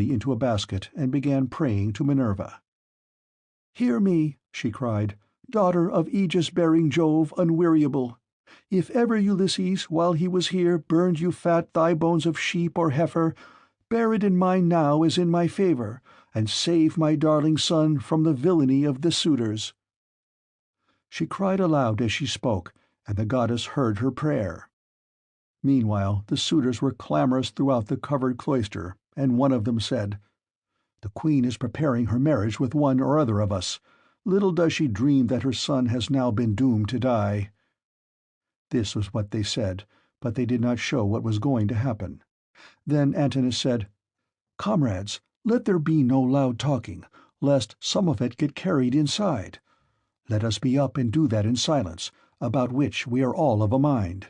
into a basket and began praying to Minerva. "Hear me," she cried, "daughter of aegis-bearing Jove unweariable. If ever Ulysses, while he was here, burned you fat thigh bones of sheep or heifer, bear it in mind now as in my favour, and save my darling son from the villainy of the suitors." She cried aloud as she spoke, and the goddess heard her prayer. Meanwhile the suitors were clamorous throughout the covered cloister, and one of them said, "The queen is preparing her marriage with one or other of us. Little does she dream that her son has now been doomed to die." This was what they said, but they did not show what was going to happen. Then Antinous said, "Comrades, let there be no loud talking, lest some of it get carried inside. Let us be up and do that in silence, about which we are all of a mind."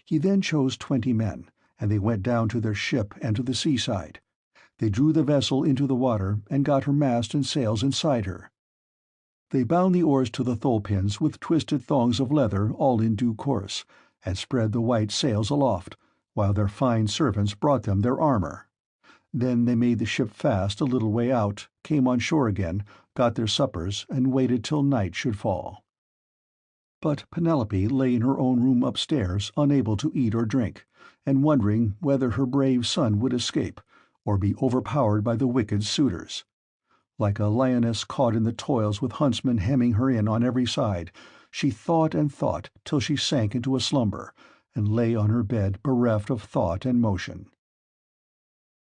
He then chose 20 men, and they went down to their ship and to the seaside. They drew the vessel into the water, and got her mast and sails inside her. They bound the oars to the thole-pins with twisted thongs of leather all in due course, and spread the white sails aloft, while their fine servants brought them their armour. Then they made the ship fast a little way out, came on shore again, got their suppers, and waited till night should fall. But Penelope lay in her own room upstairs, unable to eat or drink, and wondering whether her brave son would escape, or be overpowered by the wicked suitors. Like a lioness caught in the toils with huntsmen hemming her in on every side, she thought and thought till she sank into a slumber, and lay on her bed bereft of thought and motion.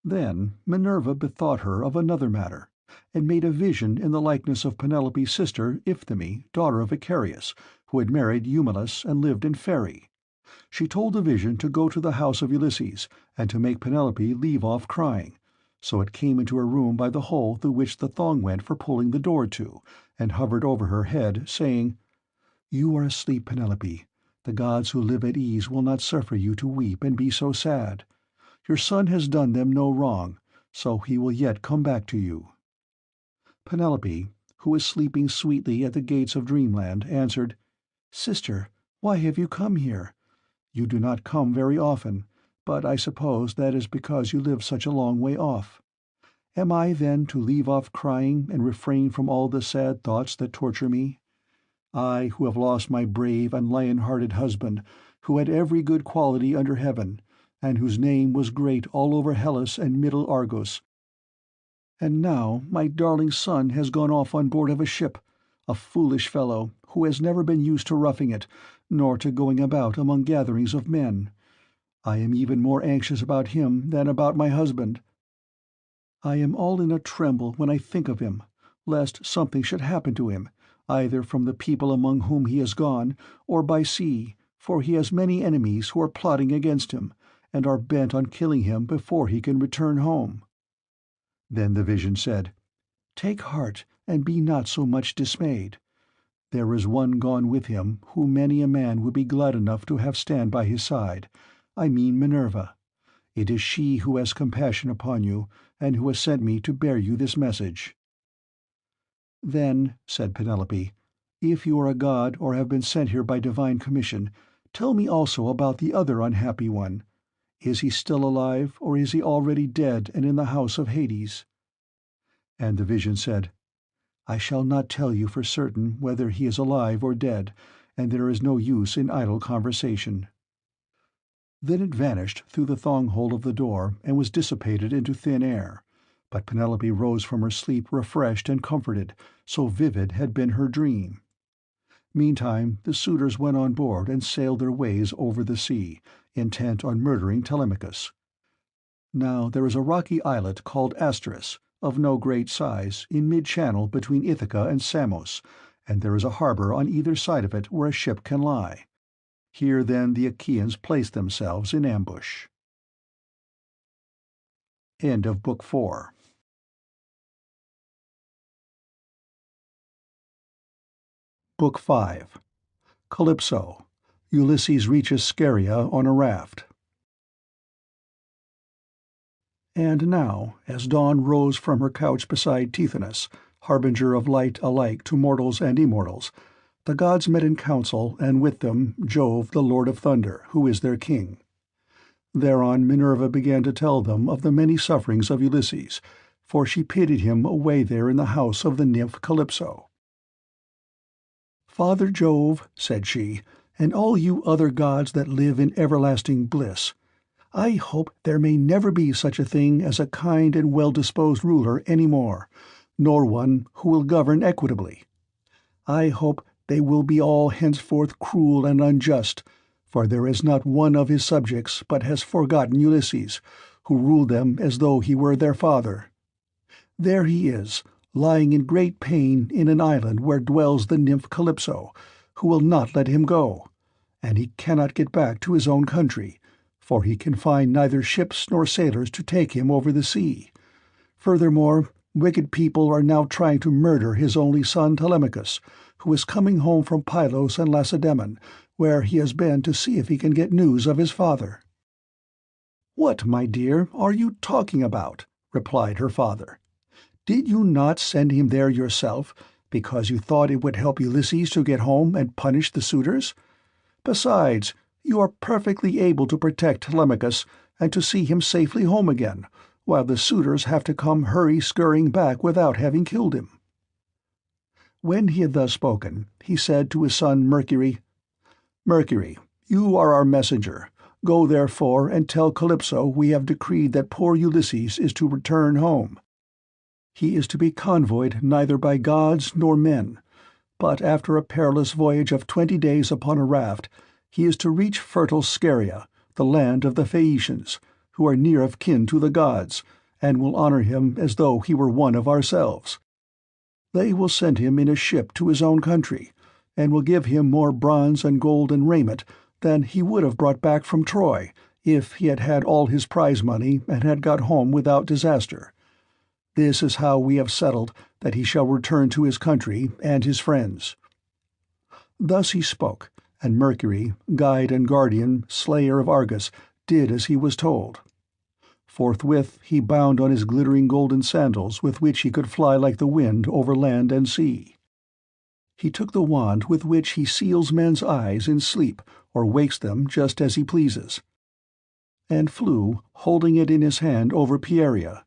Then Minerva bethought her of another matter, and made a vision in the likeness of Penelope's sister Iphtime, daughter of Icarius, who had married Eumelus and lived in Pheræ. She told the vision to go to the house of Ulysses, and to make Penelope leave off crying, so it came into her room by the hole through which the thong went for pulling the door to, and hovered over her head, saying, "You are asleep, Penelope. The gods who live at ease will not suffer you to weep and be so sad. Your son has done them no wrong, so he will yet come back to you." Penelope, who was sleeping sweetly at the gates of dreamland, answered, "Sister, why have you come here? You do not come very often, but I suppose that is because you live such a long way off. Am I, then, to leave off crying and refrain from all the sad thoughts that torture me? I, who have lost my brave and lion-hearted husband, who had every good quality under heaven, and whose name was great all over Hellas and middle Argos. And now my darling son has gone off on board of a ship, a foolish fellow, who has never been used to roughing it, nor to going about among gatherings of men. I am even more anxious about him than about my husband. I am all in a tremble when I think of him, lest something should happen to him, either from the people among whom he has gone, or by sea, for he has many enemies who are plotting against him, and are bent on killing him before he can return home." Then the vision said, "Take heart, and be not so much dismayed. There is one gone with him who many a man would be glad enough to have stand by his side. I mean Minerva. It is she who has compassion upon you, and who has sent me to bear you this message." "Then," said Penelope, "if you are a god or have been sent here by divine commission, tell me also about the other unhappy one. Is he still alive, or is he already dead and in the house of Hades?" And the vision said, "I shall not tell you for certain whether he is alive or dead, and there is no use in idle conversation." Then it vanished through the thong-hole of the door and was dissipated into thin air, but Penelope rose from her sleep refreshed and comforted, so vivid had been her dream. Meantime the suitors went on board and sailed their ways over the sea, intent on murdering Telemachus. Now there is a rocky islet called Asteris, of no great size, in mid-channel between Ithaca and Samos, and there is a harbour on either side of it where a ship can lie. Here then the Achaeans placed themselves in ambush. End of Book 4. Book 5. Calypso. Ulysses reaches Scheria on a raft. And now, as dawn rose from her couch beside Tithonus, harbinger of light alike to mortals and immortals, the gods met in council, and with them Jove, the Lord of Thunder, who is their king. Thereon Minerva began to tell them of the many sufferings of Ulysses, for she pitied him away there in the house of the nymph Calypso. "Father Jove," said she, "and all you other gods that live in everlasting bliss, I hope there may never be such a thing as a kind and well-disposed ruler any more, nor one who will govern equitably. I hope they will be all henceforth cruel and unjust, for there is not one of his subjects but has forgotten Ulysses, who ruled them as though he were their father. There he is, lying in great pain in an island where dwells the nymph Calypso, who will not let him go, and he cannot get back to his own country, for he can find neither ships nor sailors to take him over the sea. Furthermore, wicked people are now trying to murder his only son Telemachus, who is coming home from Pylos and Lacedaemon, where he has been to see if he can get news of his father." "What, my dear, are you talking about?" replied her father. "Did you not send him there yourself, because you thought it would help Ulysses to get home and punish the suitors? Besides, you are perfectly able to protect Telemachus and to see him safely home again, while the suitors have to come hurry-scurrying back without having killed him." When he had thus spoken, he said to his son Mercury, "Mercury, you are our messenger. Go therefore and tell Calypso we have decreed that poor Ulysses is to return home. He is to be convoyed neither by gods nor men, but after a perilous voyage of 20 days upon a raft, he is to reach fertile Scheria, the land of the Phaeacians, who are near of kin to the gods, and will honor him as though he were one of ourselves. They will send him in a ship to his own country, and will give him more bronze and gold and raiment than he would have brought back from Troy, if he had had all his prize money and had got home without disaster. This is how we have settled that he shall return to his country and his friends." Thus he spoke, and Mercury, guide and guardian, slayer of Argus, did as he was told. Forthwith he bound on his glittering golden sandals with which he could fly like the wind over land and sea. He took the wand with which he seals men's eyes in sleep or wakes them just as he pleases, and flew, holding it in his hand over Pieria.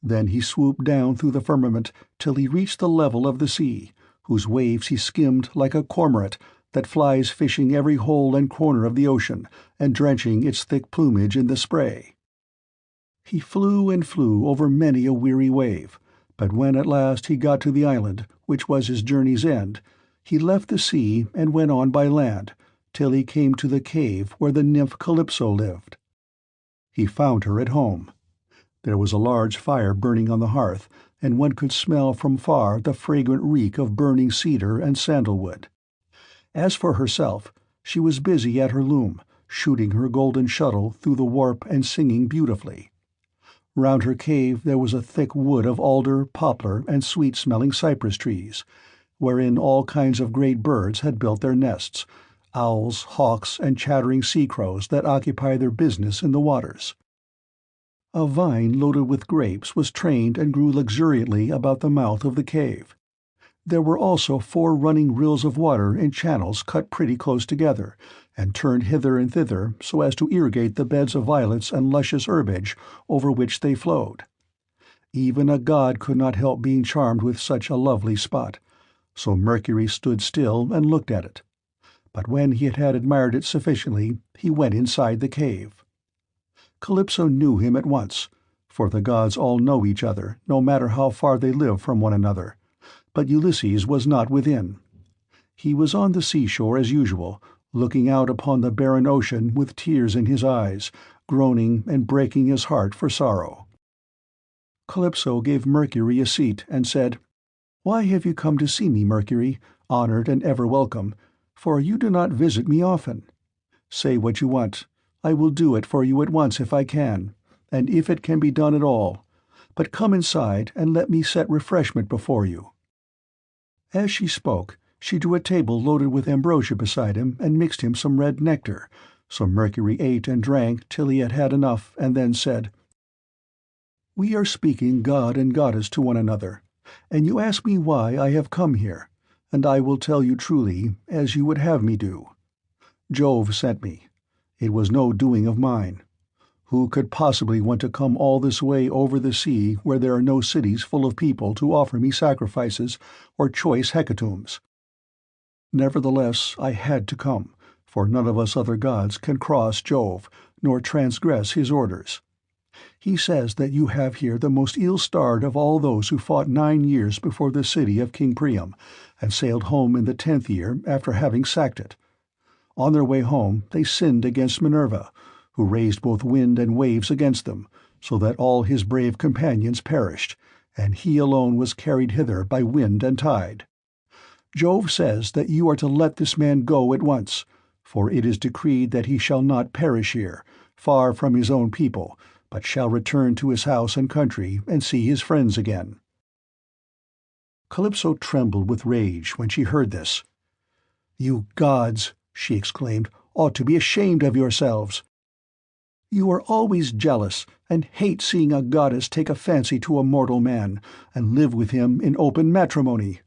Then he swooped down through the firmament till he reached the level of the sea, whose waves he skimmed like a cormorant that flies fishing every hole and corner of the ocean and drenching its thick plumage in the spray. He flew and flew over many a weary wave, but when at last he got to the island, which was his journey's end, he left the sea and went on by land, till he came to the cave where the nymph Calypso lived. He found her at home. There was a large fire burning on the hearth, and one could smell from far the fragrant reek of burning cedar and sandalwood. As for herself, she was busy at her loom, shooting her golden shuttle through the warp and singing beautifully. Round her cave there was a thick wood of alder, poplar, and sweet-smelling cypress trees, wherein all kinds of great birds had built their nests, owls, hawks, and chattering sea-crows that occupy their business in the waters. A vine loaded with grapes was trained and grew luxuriantly about the mouth of the cave. There were also 4 running rills of water in channels cut pretty close together, and turned hither and thither so as to irrigate the beds of violets and luscious herbage over which they flowed. Even a god could not help being charmed with such a lovely spot, so Mercury stood still and looked at it. But when he had admired it sufficiently, he went inside the cave. Calypso knew him at once, for the gods all know each other, no matter how far they live from one another, but Ulysses was not within. He was on the seashore as usual, looking out upon the barren ocean with tears in his eyes, groaning and breaking his heart for sorrow. Calypso gave Mercury a seat and said, "Why have you come to see me, Mercury, honored and ever welcome, for you do not visit me often? Say what you want. I will do it for you at once if I can, and if it can be done at all. But come inside and let me set refreshment before you." As she spoke, she drew a table loaded with ambrosia beside him and mixed him some red nectar, so Mercury ate and drank till he had had enough, and then said, "We are speaking god and goddess to one another, and you ask me why I have come here, and I will tell you truly, as you would have me do. Jove sent me. It was no doing of mine. Who could possibly want to come all this way over the sea where there are no cities full of people to offer me sacrifices or choice hecatombs? Nevertheless, I had to come, for none of us other gods can cross Jove, nor transgress his orders. He says that you have here the most ill-starred of all those who fought 9 years before the city of King Priam, and sailed home in the 10th year after having sacked it. On their way home they sinned against Minerva, who raised both wind and waves against them, so that all his brave companions perished, and he alone was carried hither by wind and tide. Jove says that you are to let this man go at once, for it is decreed that he shall not perish here, far from his own people, but shall return to his house and country and see his friends again." Calypso trembled with rage when she heard this. "You gods," she exclaimed, "ought to be ashamed of yourselves. You are always jealous, and hate seeing a goddess take a fancy to a mortal man, and live with him in open matrimony.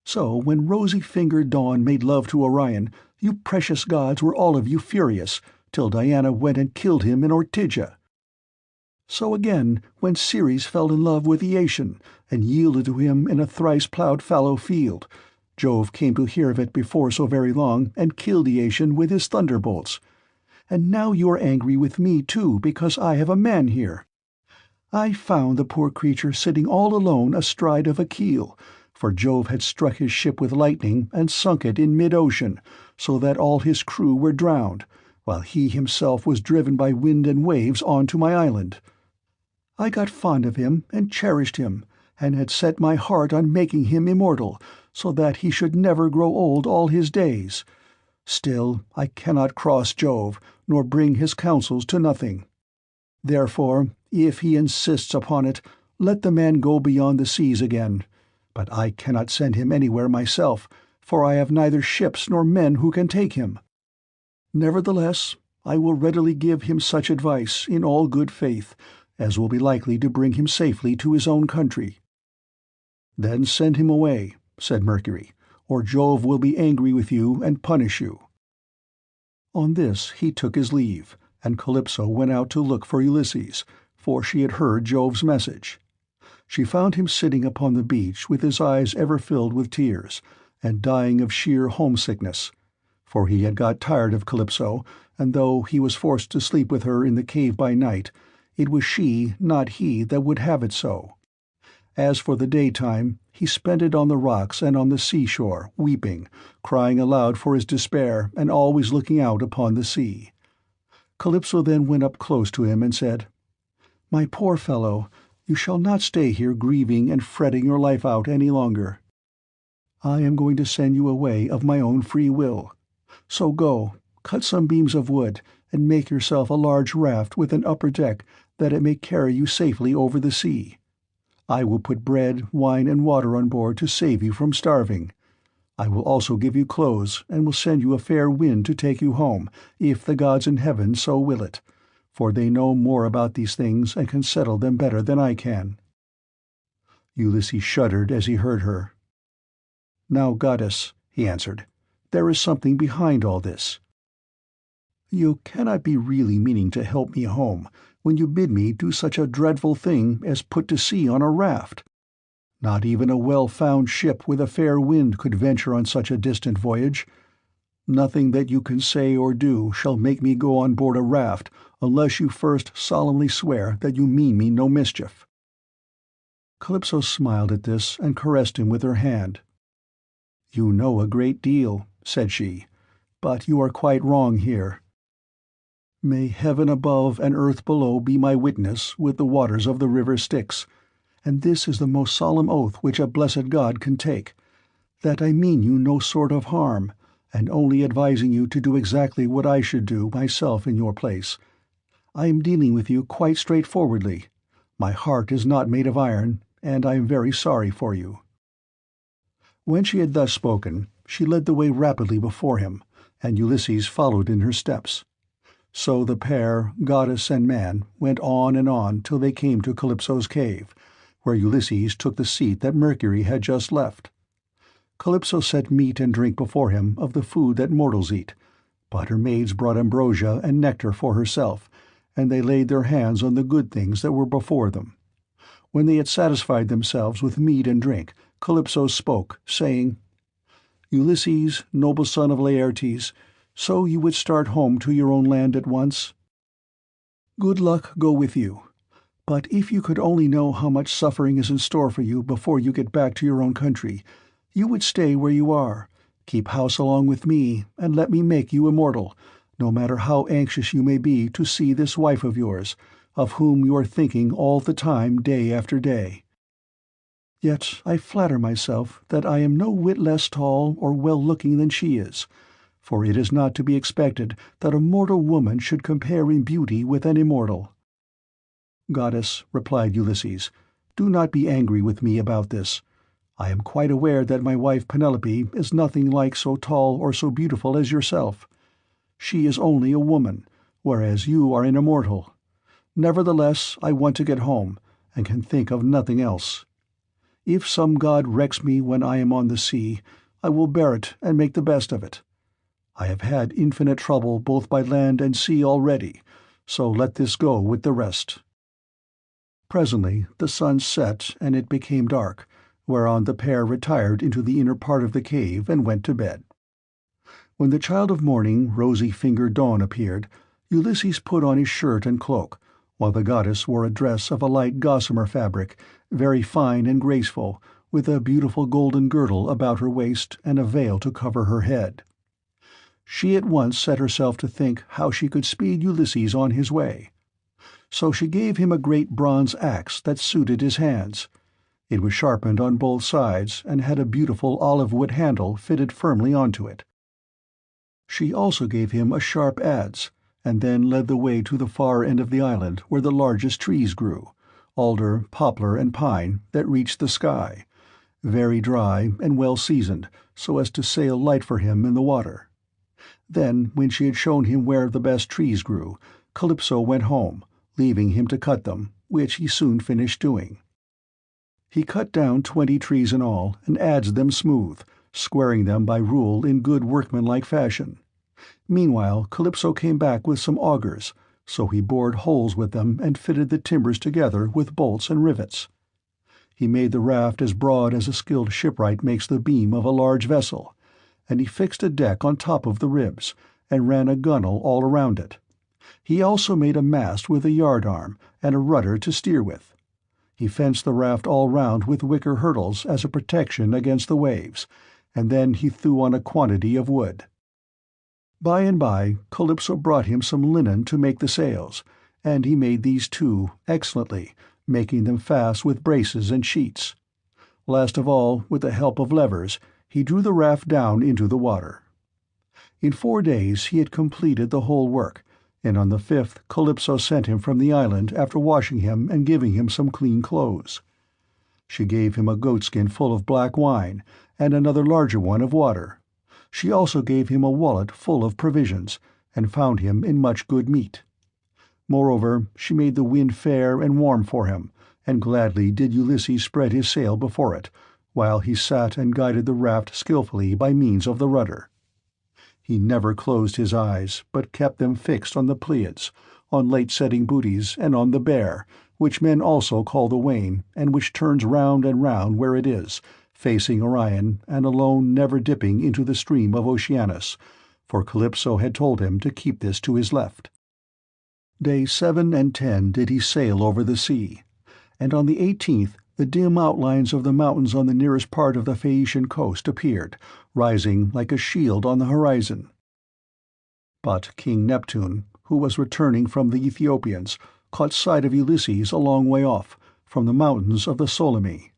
So when rosy-fingered Dawn made love to Orion, you precious gods were all of you furious, till Diana went and killed him in Ortygia. So again, when Ceres fell in love with Eation, and yielded to him in a thrice-ploughed fallow field, Jove came to hear of it before so very long, and killed Eation with his thunderbolts. And now you are angry with me too, because I have a man here. I found the poor creature sitting all alone astride of a keel, for Jove had struck his ship with lightning and sunk it in mid-ocean, so that all his crew were drowned, while he himself was driven by wind and waves on to my island. I got fond of him and cherished him, and had set my heart on making him immortal, so that he should never grow old all his days. Still, I cannot cross Jove, nor bring his counsels to nothing. Therefore, if he insists upon it, let the man go beyond the seas again. But I cannot send him anywhere myself, for I have neither ships nor men who can take him. Nevertheless, I will readily give him such advice, in all good faith, as will be likely to bring him safely to his own country." "Then send him away," said Mercury, "or Jove will be angry with you and punish you." On this he took his leave, and Calypso went out to look for Ulysses, for she had heard Jove's message. She found him sitting upon the beach with his eyes ever filled with tears, and dying of sheer homesickness, for he had got tired of Calypso, and though he was forced to sleep with her in the cave by night, it was she, not he, that would have it so. As for the daytime, he spent it on the rocks and on the seashore, weeping, crying aloud for his despair, and always looking out upon the sea. Calypso then went up close to him and said, "My poor fellow, you shall not stay here grieving and fretting your life out any longer. I am going to send you away of my own free will. So go, cut some beams of wood, and make yourself a large raft with an upper deck, that it may carry you safely over the sea. I will put bread, wine, and water on board to save you from starving. I will also give you clothes, and will send you a fair wind to take you home, if the gods in heaven so will it, for they know more about these things and can settle them better than I can." Ulysses shuddered as he heard her. "Now, goddess," he answered, "there is something behind all this. You cannot be really meaning to help me home, when you bid me do such a dreadful thing as put to sea on a raft. Not even a well-found ship with a fair wind could venture on such a distant voyage. Nothing that you can say or do shall make me go on board a raft, unless you first solemnly swear that you mean me no mischief." Calypso smiled at this and caressed him with her hand. "You know a great deal," said she, "but you are quite wrong here. May heaven above and earth below be my witness with the waters of the river Styx, and this is the most solemn oath which a blessed god can take, that I mean you no sort of harm, and only advising you to do exactly what I should do myself in your place. I am dealing with you quite straightforwardly. My heart is not made of iron, and I am very sorry for you." When she had thus spoken, she led the way rapidly before him, and Ulysses followed in her steps. So the pair, goddess and man, went on till they came to Calypso's cave, where Ulysses took the seat that Mercury had just left. Calypso set meat and drink before him of the food that mortals eat, but her maids brought ambrosia and nectar for herself, and they laid their hands on the good things that were before them. When they had satisfied themselves with meat and drink, Calypso spoke, saying, "Ulysses, noble son of Laertes, so you would start home to your own land at once? Good luck go with you. But if you could only know how much suffering is in store for you before you get back to your own country, you would stay where you are, keep house along with me, and let me make you immortal, no matter how anxious you may be to see this wife of yours, of whom you are thinking all the time day after day. Yet I flatter myself that I am no whit less tall or well-looking than she is, for it is not to be expected that a mortal woman should compare in beauty with an immortal." "Goddess," replied Ulysses, "do not be angry with me about this. I am quite aware that my wife Penelope is nothing like so tall or so beautiful as yourself. She is only a woman, whereas you are an immortal. Nevertheless, I want to get home, and can think of nothing else. If some god wrecks me when I am on the sea, I will bear it and make the best of it. I have had infinite trouble both by land and sea already, so let this go with the rest." Presently the sun set and it became dark, whereon the pair retired into the inner part of the cave and went to bed. When the child of morning, rosy-fingered Dawn, appeared, Ulysses put on his shirt and cloak, while the goddess wore a dress of a light gossamer fabric, very fine and graceful, with a beautiful golden girdle about her waist and a veil to cover her head. She at once set herself to think how she could speed Ulysses on his way. So she gave him a great bronze axe that suited his hands. It was sharpened on both sides and had a beautiful olive-wood handle fitted firmly onto it. She also gave him a sharp adze, and then led the way to the far end of the island where the largest trees grew, alder, poplar, and pine, that reached the sky, very dry and well seasoned, so as to sail light for him in the water. Then, when she had shown him where the best trees grew, Calypso went home, leaving him to cut them, which he soon finished doing. He cut down 20 trees in all, and adzed them smooth, squaring them by rule in good workmanlike fashion. Meanwhile Calypso came back with some augers, so he bored holes with them and fitted the timbers together with bolts and rivets. He made the raft as broad as a skilled shipwright makes the beam of a large vessel, and he fixed a deck on top of the ribs, and ran a gunwale all around it. He also made a mast with a yardarm and a rudder to steer with. He fenced the raft all round with wicker hurdles as a protection against the waves, and then he threw on a quantity of wood. By and by Calypso brought him some linen to make the sails, and he made these too, excellently, making them fast with braces and sheets. Last of all, with the help of levers, he drew the raft down into the water. In 4 days he had completed the whole work, and on the 5th Calypso sent him from the island after washing him and giving him some clean clothes. She gave him a goatskin full of black wine, and another larger one of water. She also gave him a wallet full of provisions, and found him in much good meat. Moreover, she made the wind fair and warm for him, and gladly did Ulysses spread his sail before it, while he sat and guided the raft skillfully by means of the rudder. He never closed his eyes, but kept them fixed on the Pleiads, on late-setting booties, and on the Bear, which men also call the Wain, and which turns round and round where it is, facing Orion, and alone never dipping into the stream of Oceanus, for Calypso had told him to keep this to his left. Days 7 and 10 did he sail over the sea, and on the 18th the dim outlines of the mountains on the nearest part of the Phaeacian coast appeared, rising like a shield on the horizon. But King Neptune, who was returning from the Ethiopians, caught sight of Ulysses a long way off, from the mountains of the Solymi.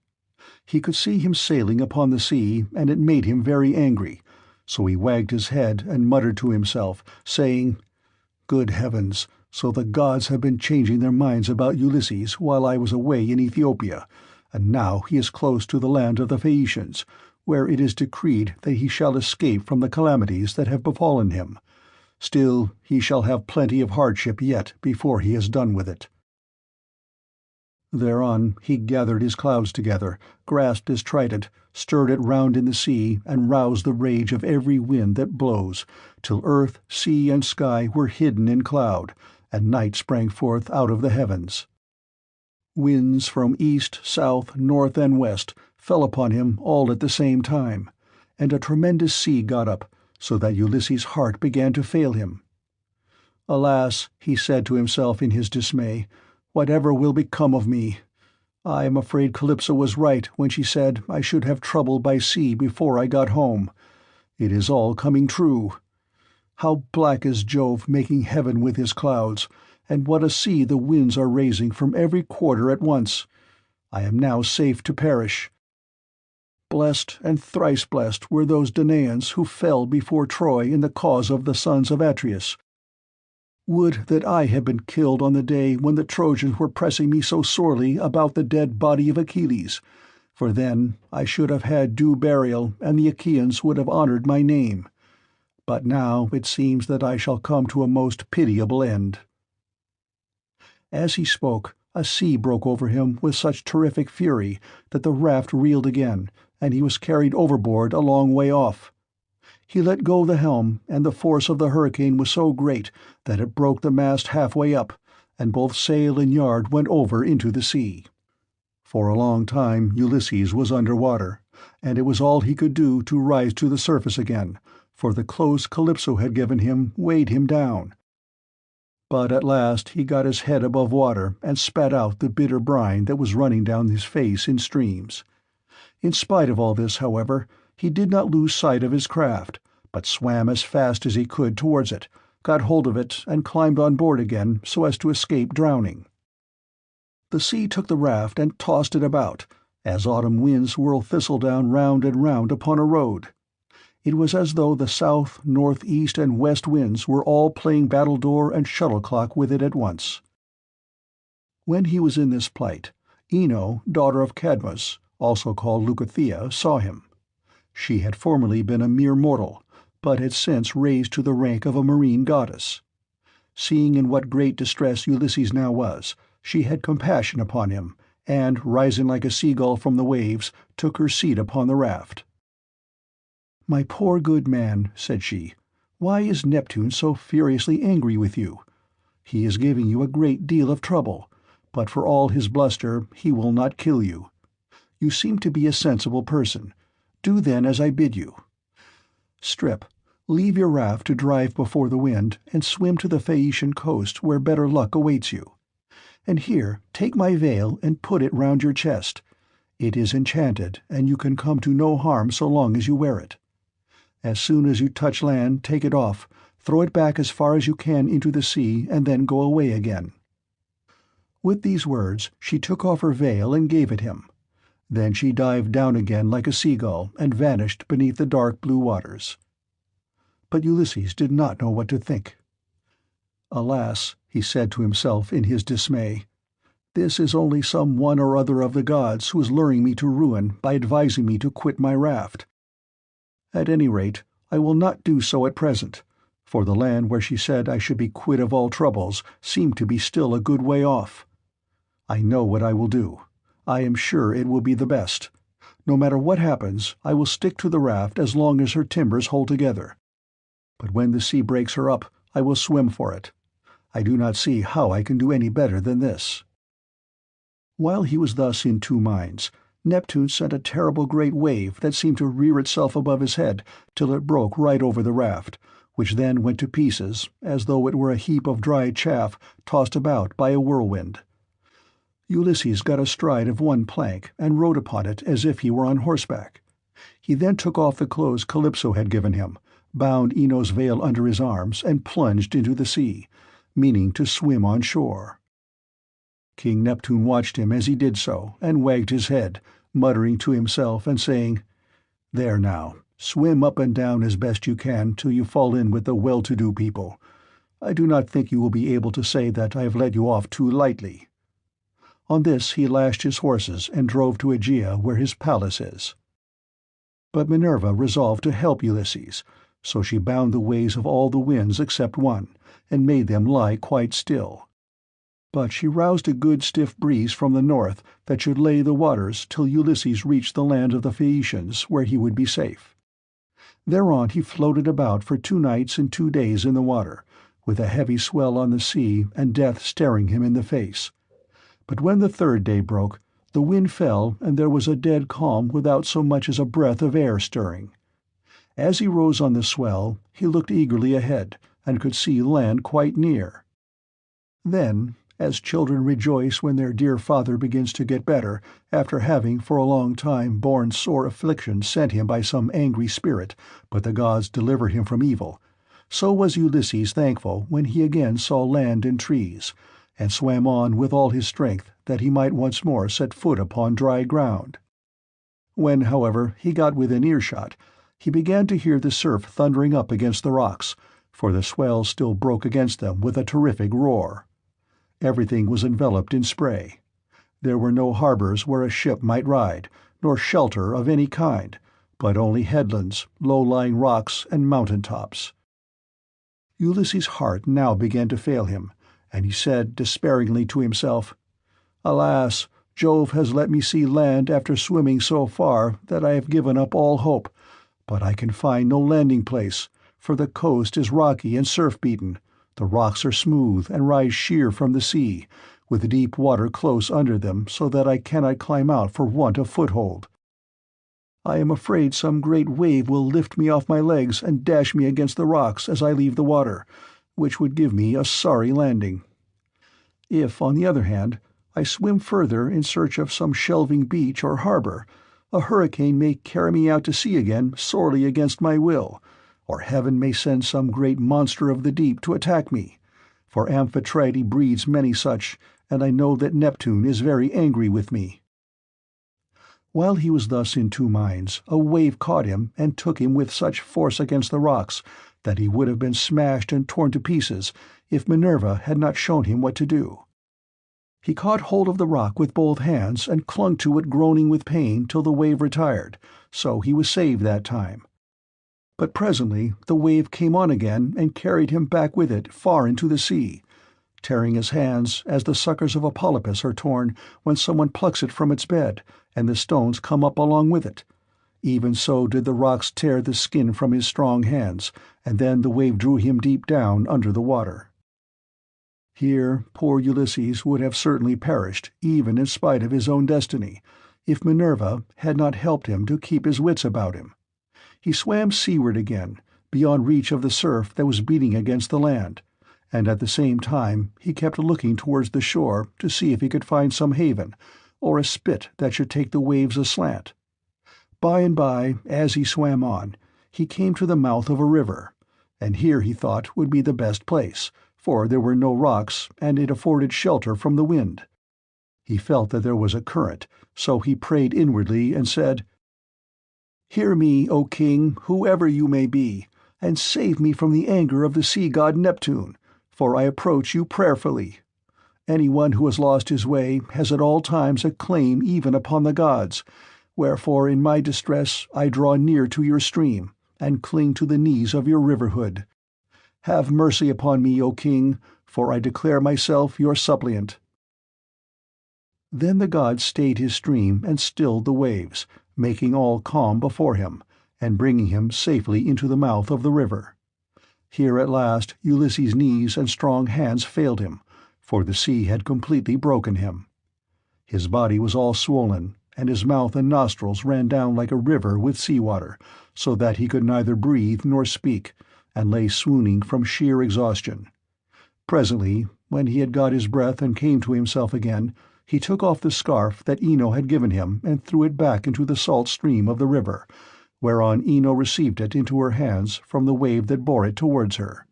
He could see him sailing upon the sea, and it made him very angry, so he wagged his head and muttered to himself, saying, "Good heavens, so the gods have been changing their minds about Ulysses while I was away in Ethiopia, and now he is close to the land of the Phaeacians, where it is decreed that he shall escape from the calamities that have befallen him. Still, he shall have plenty of hardship yet before he has done with it." Thereon he gathered his clouds together, grasped his trident, stirred it round in the sea, and roused the rage of every wind that blows, till earth, sea, and sky were hidden in cloud, and night sprang forth out of the heavens. Winds from east, south, north, and west fell upon him all at the same time, and a tremendous sea got up, so that Ulysses' heart began to fail him. "Alas," he said to himself in his dismay, "whatever will become of me? I am afraid Calypso was right when she said I should have trouble by sea before I got home. It is all coming true. How black is Jove making heaven with his clouds, and what a sea the winds are raising from every quarter at once! I am now safe to perish. Blessed and thrice blessed were those Danaans who fell before Troy in the cause of the sons of Atreus. Would that I had been killed on the day when the Trojans were pressing me so sorely about the dead body of Achilles, for then I should have had due burial, and the Achaeans would have honored my name. But now it seems that I shall come to a most pitiable end." As he spoke, a sea broke over him with such terrific fury that the raft reeled again, and he was carried overboard a long way off. He let go the helm, and the force of the hurricane was so great that it broke the mast halfway up, and both sail and yard went over into the sea. For a long time Ulysses was under water, and it was all he could do to rise to the surface again, for the clothes Calypso had given him weighed him down. But at last he got his head above water and spat out the bitter brine that was running down his face in streams. In spite of all this, however, he did not lose sight of his craft, but swam as fast as he could towards it, got hold of it, and climbed on board again so as to escape drowning. The sea took the raft and tossed it about, as autumn winds whirl thistledown round and round upon a road. It was as though the south, north, east, and west winds were all playing battledore and shuttlecock with it at once. When he was in this plight, Ino, daughter of Cadmus, also called Leucothea, saw him. She had formerly been a mere mortal, but had since raised to the rank of a marine goddess. Seeing in what great distress Ulysses now was, she had compassion upon him, and, rising like a seagull from the waves, took her seat upon the raft. "My poor good man," said she, "why is Neptune so furiously angry with you? He is giving you a great deal of trouble, but for all his bluster he will not kill you. You seem to be a sensible person. Do then as I bid you. Strip, leave your raft to drive before the wind, and swim to the Phaeacian coast where better luck awaits you. And here, take my veil and put it round your chest. It is enchanted, and you can come to no harm so long as you wear it. As soon as you touch land, take it off, throw it back as far as you can into the sea, and then go away again." With these words she took off her veil and gave it him. Then she dived down again like a seagull and vanished beneath the dark blue waters. But Ulysses did not know what to think. "Alas," he said to himself in his dismay, "this is only some one or other of the gods who is luring me to ruin by advising me to quit my raft. At any rate, I will not do so at present, for the land where she said I should be quit of all troubles seemed to be still a good way off. I know what I will do. I am sure it will be the best. No matter what happens, I will stick to the raft as long as her timbers hold together. But when the sea breaks her up, I will swim for it. I do not see how I can do any better than this." While he was thus in two minds, Neptune sent a terrible great wave that seemed to rear itself above his head till it broke right over the raft, which then went to pieces, as though it were a heap of dry chaff tossed about by a whirlwind. Ulysses got astride of one plank and rode upon it as if he were on horseback. He then took off the clothes Calypso had given him, bound Ino's veil under his arms, and plunged into the sea, meaning to swim on shore. King Neptune watched him as he did so, and wagged his head, muttering to himself and saying, "There now, swim up and down as best you can till you fall in with the well-to-do people. I do not think you will be able to say that I have let you off too lightly." On this he lashed his horses and drove to Aegea, where his palace is. But Minerva resolved to help Ulysses, so she bound the ways of all the winds except one, and made them lie quite still. But she roused a good stiff breeze from the north that should lay the waters till Ulysses reached the land of the Phaeacians, where he would be safe. Thereon he floated about for 2 nights and 2 days in the water, with a heavy swell on the sea and death staring him in the face. But when the third day broke, the wind fell and there was a dead calm without so much as a breath of air stirring. As he rose on the swell, he looked eagerly ahead, and could see land quite near. Then, as children rejoice when their dear father begins to get better, after having for a long time borne sore affliction sent him by some angry spirit, but the gods deliver him from evil, so was Ulysses thankful when he again saw land and trees, and swam on with all his strength that he might once more set foot upon dry ground. When, however, he got within earshot, he began to hear the surf thundering up against the rocks, for the swell still broke against them with a terrific roar. Everything was enveloped in spray. There were no harbors where a ship might ride, nor shelter of any kind, but only headlands, low-lying rocks, and mountain-tops. Ulysses' heart now began to fail him, and he said despairingly to himself, "Alas, Jove has let me see land after swimming so far that I have given up all hope, but I can find no landing place, for the coast is rocky and surf-beaten, the rocks are smooth and rise sheer from the sea, with deep water close under them so that I cannot climb out for want of foothold. I am afraid some great wave will lift me off my legs and dash me against the rocks as I leave the water, which would give me a sorry landing. If, on the other hand, I swim further in search of some shelving beach or harbor, a hurricane may carry me out to sea again sorely against my will, or heaven may send some great monster of the deep to attack me, for Amphitrite breeds many such, and I know that Neptune is very angry with me." While he was thus in two minds, a wave caught him and took him with such force against the rocks that he would have been smashed and torn to pieces if Minerva had not shown him what to do. He caught hold of the rock with both hands and clung to it, groaning with pain, till the wave retired, so he was saved that time. But presently the wave came on again and carried him back with it far into the sea, tearing his hands as the suckers of a polypus are torn when someone plucks it from its bed, and the stones come up along with it. Even so did the rocks tear the skin from his strong hands, and then the wave drew him deep down under the water. Here poor Ulysses would have certainly perished, even in spite of his own destiny, if Minerva had not helped him to keep his wits about him. He swam seaward again, beyond reach of the surf that was beating against the land, and at the same time he kept looking towards the shore to see if he could find some haven, or a spit that should take the waves aslant. By and by, as he swam on, he came to the mouth of a river, and here he thought would be the best place, for there were no rocks, and it afforded shelter from the wind. He felt that there was a current, so he prayed inwardly and said, "Hear me, O king, whoever you may be, and save me from the anger of the sea-god Neptune, for I approach you prayerfully. Anyone who has lost his way has at all times a claim even upon the gods, wherefore in my distress I draw near to your stream, and cling to the knees of your riverhood. Have mercy upon me, O king, for I declare myself your suppliant." Then the god stayed his stream and stilled the waves, making all calm before him, and bringing him safely into the mouth of the river. Here at last Ulysses' knees and strong hands failed him, for the sea had completely broken him. His body was all swollen, and his mouth and nostrils ran down like a river with sea-water, so that he could neither breathe nor speak, and lay swooning from sheer exhaustion. Presently, when he had got his breath and came to himself again, he took off the scarf that Ino had given him and threw it back into the salt stream of the river, whereon Ino received it into her hands from the wave that bore it towards her.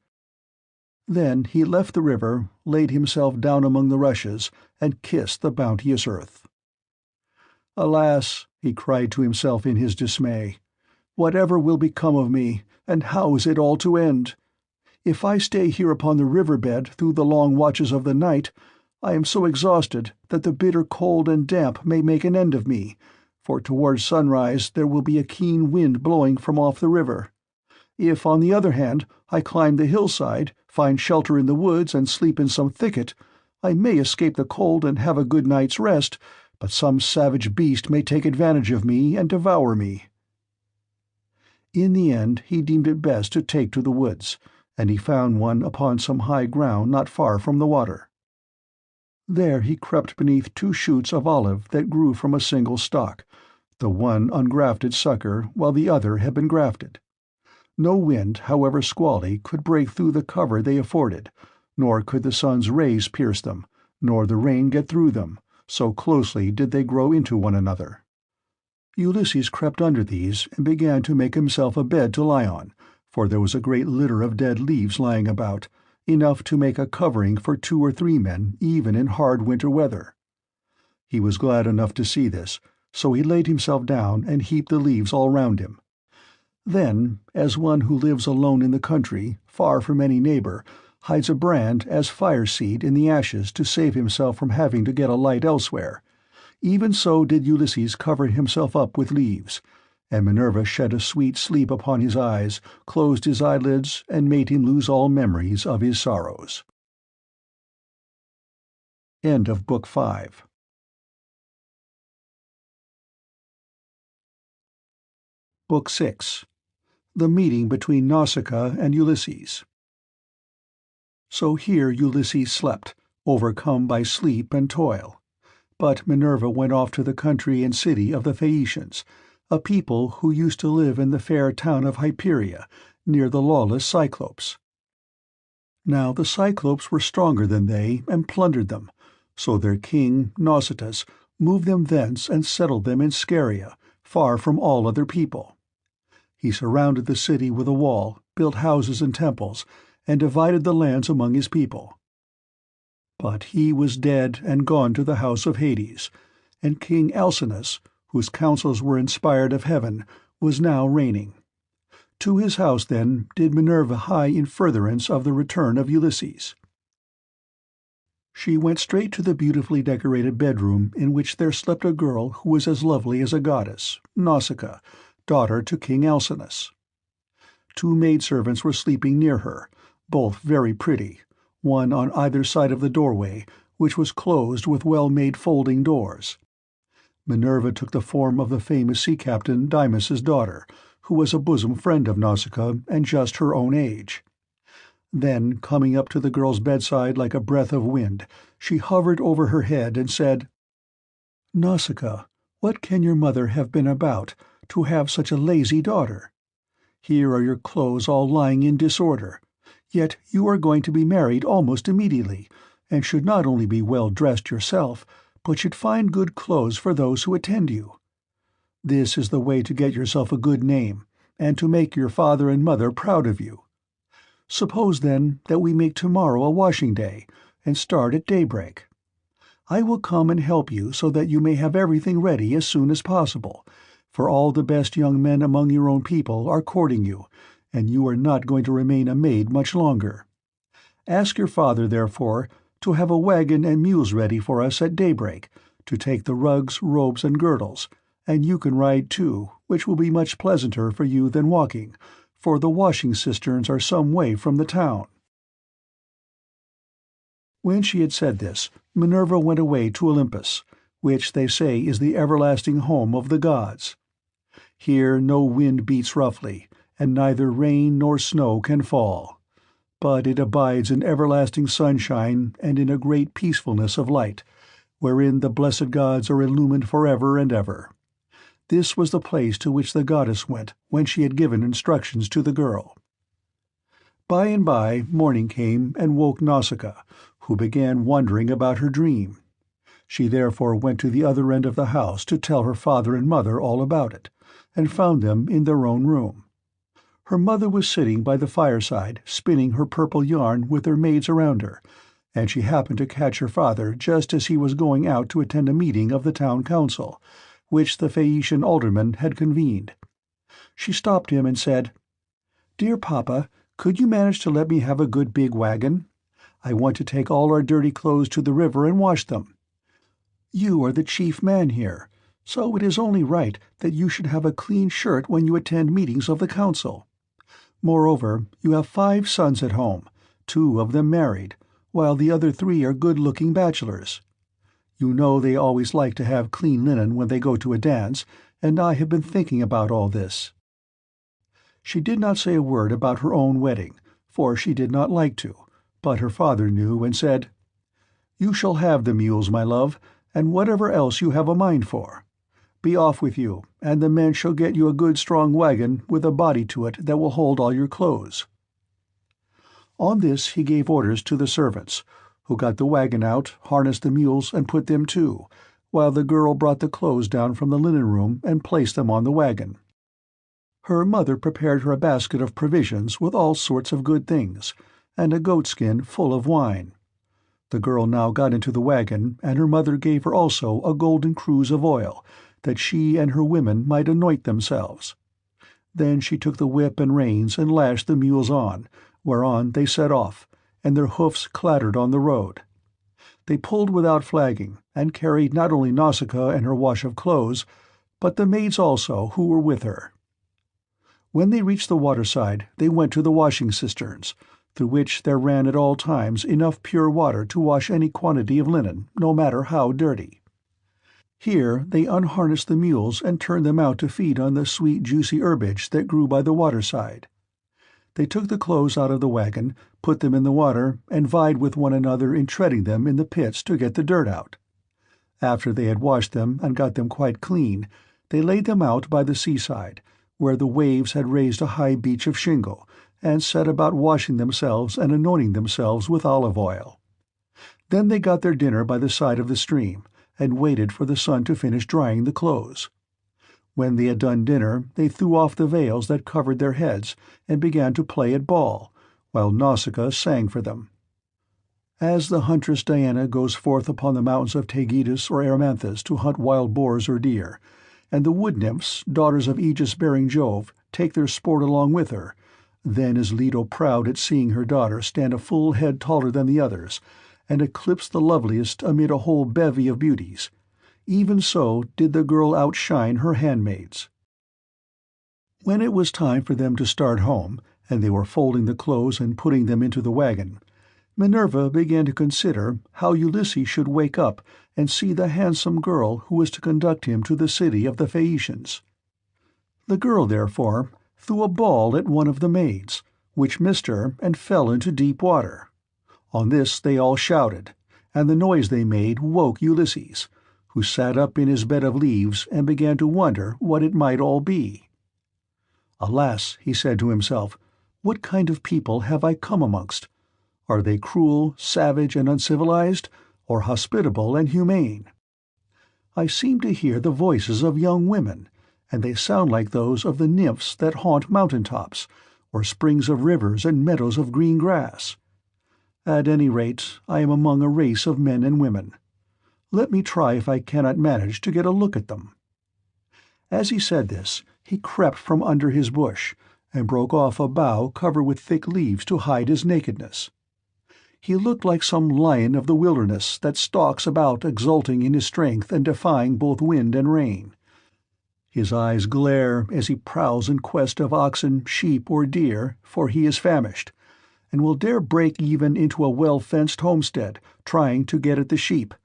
Then he left the river, laid himself down among the rushes, and kissed the bounteous earth. "Alas," he cried to himself in his dismay, "whatever will become of me, and how is it all to end? If I stay here upon the river-bed through the long watches of the night, I am so exhausted that the bitter cold and damp may make an end of me, for towards sunrise there will be a keen wind blowing from off the river. If, on the other hand, I climb the hillside, find shelter in the woods, and sleep in some thicket, I may escape the cold and have a good night's rest, but some savage beast may take advantage of me and devour me." In the end he deemed it best to take to the woods, and he found one upon some high ground not far from the water. There he crept beneath 2 shoots of olive that grew from a single stalk, the one ungrafted sucker while the other had been grafted. No wind, however squally, could break through the cover they afforded, nor could the sun's rays pierce them, nor the rain get through them, so closely did they grow into one another. Ulysses crept under these and began to make himself a bed to lie on, for there was a great litter of dead leaves lying about, enough to make a covering for 2 or 3 men even in hard winter weather. He was glad enough to see this, so he laid himself down and heaped the leaves all round him. Then, as one who lives alone in the country, far from any neighbor, hides a brand as fire-seed in the ashes to save himself from having to get a light elsewhere, even so did Ulysses cover himself up with leaves, and Minerva shed a sweet sleep upon his eyes, closed his eyelids, and made him lose all memories of his sorrows. End of Book 5. Book 6. The Meeting between Nausicaa and Ulysses. So here Ulysses slept, overcome by sleep and toil. But Minerva went off to the country and city of the Phaeacians, a people who used to live in the fair town of Hyperia, near the lawless Cyclopes. Now the Cyclopes were stronger than they, and plundered them, so their king, Nausicaa, moved them thence and settled them in Scheria, far from all other people. He surrounded the city with a wall, built houses and temples, and divided the lands among his people. But he was dead and gone to the house of Hades, and King Alcinous, whose counsels were inspired of heaven, was now reigning. To his house, then, did Minerva hie in furtherance of the return of Ulysses. She went straight to the beautifully decorated bedroom in which there slept a girl who was as lovely as a goddess, Nausicaa, daughter to King Alcinous. 2 maidservants were sleeping near her, both very pretty, one on either side of the doorway, which was closed with well-made folding doors. Minerva took the form of the famous sea captain Dymas's daughter, who was a bosom friend of Nausicaa and just her own age. Then, coming up to the girl's bedside like a breath of wind, she hovered over her head and said, "Nausicaa, what can your mother have been about, to have such a lazy daughter? Here are your clothes all lying in disorder. Yet you are going to be married almost immediately, and should not only be well dressed yourself, but should find good clothes for those who attend you. This is the way to get yourself a good name, and to make your father and mother proud of you. Suppose, then, that we make tomorrow a washing day, and start at daybreak. I will come and help you so that you may have everything ready as soon as possible, for all the best young men among your own people are courting you, and you are not going to remain a maid much longer. Ask your father, therefore, to have a wagon and mules ready for us at daybreak, to take the rugs, robes, and girdles, and you can ride too, which will be much pleasanter for you than walking, for the washing cisterns are some way from the town." When she had said this, Minerva went away to Olympus, which they say is the everlasting home of the gods. Here no wind beats roughly, and neither rain nor snow can fall, but it abides in everlasting sunshine and in a great peacefulness of light, wherein the blessed gods are illumined forever and ever. This was the place to which the goddess went when she had given instructions to the girl. By and by morning came and woke Nausicaa, who began wondering about her dream. She therefore went to the other end of the house to tell her father and mother all about it, and found them in their own room. Her mother was sitting by the fireside, spinning her purple yarn with her maids around her, and she happened to catch her father just as he was going out to attend a meeting of the town council, which the Phaeacian aldermen had convened. She stopped him and said, "Dear papa, could you manage to let me have a good big wagon? I want to take all our dirty clothes to the river and wash them. You are the chief man here, so it is only right that you should have a clean shirt when you attend meetings of the council. Moreover, you have 5 sons at home, 2 of them married, while the other 3 are good-looking bachelors. You know they always like to have clean linen when they go to a dance, and I have been thinking about all this." She did not say a word about her own wedding, for she did not like to, but her father knew and said, "You shall have the mules, my love, and whatever else you have a mind for. Be off with you, and the men shall get you a good strong wagon with a body to it that will hold all your clothes." On this he gave orders to the servants, who got the wagon out, harnessed the mules, and put them to, while the girl brought the clothes down from the linen room and placed them on the wagon. Her mother prepared her a basket of provisions with all sorts of good things, and a goatskin full of wine. The girl now got into the wagon, and her mother gave her also a golden cruse of oil, that she and her women might anoint themselves. Then she took the whip and reins and lashed the mules on, whereon they set off, and their hoofs clattered on the road. They pulled without flagging, and carried not only Nausicaa and her wash of clothes, but the maids also who were with her. When they reached the waterside, they went to the washing cisterns, through which there ran at all times enough pure water to wash any quantity of linen, no matter how dirty. Here they unharnessed the mules and turned them out to feed on the sweet juicy herbage that grew by the waterside. They took the clothes out of the wagon, put them in the water, and vied with one another in treading them in the pits to get the dirt out. After they had washed them and got them quite clean, they laid them out by the seaside, where the waves had raised a high beach of shingle, and set about washing themselves and anointing themselves with olive oil. Then they got their dinner by the side of the stream, and waited for the sun to finish drying the clothes. When they had done dinner, they threw off the veils that covered their heads, and began to play at ball, while Nausicaa sang for them. As the huntress Diana goes forth upon the mountains of Taygetus or Erymanthus to hunt wild boars or deer, and the wood-nymphs, daughters of aegis-bearing Jove, take their sport along with her, then is Leto proud at seeing her daughter stand a full head taller than the others, and eclipse the loveliest amid a whole bevy of beauties. Even so did the girl outshine her handmaids. When it was time for them to start home, and they were folding the clothes and putting them into the wagon, Minerva began to consider how Ulysses should wake up and see the handsome girl who was to conduct him to the city of the Phaeacians. The girl, therefore, threw a ball at one of the maids, which missed her and fell into deep water. On this they all shouted, and the noise they made woke Ulysses, who sat up in his bed of leaves and began to wonder what it might all be. "Alas," he said to himself, "what kind of people have I come amongst? Are they cruel, savage, and uncivilized, or hospitable and humane? I seem to hear the voices of young women, and they sound like those of the nymphs that haunt mountain-tops, or springs of rivers and meadows of green grass. At any rate, I am among a race of men and women. Let me try if I cannot manage to get a look at them." As he said this, he crept from under his bush, and broke off a bough covered with thick leaves to hide his nakedness. He looked like some lion of the wilderness that stalks about exulting in his strength and defying both wind and rain. His eyes glare as he prowls in quest of oxen, sheep, or deer, for he is famished, and will dare break even into a well-fenced homestead, trying to get at the sheep.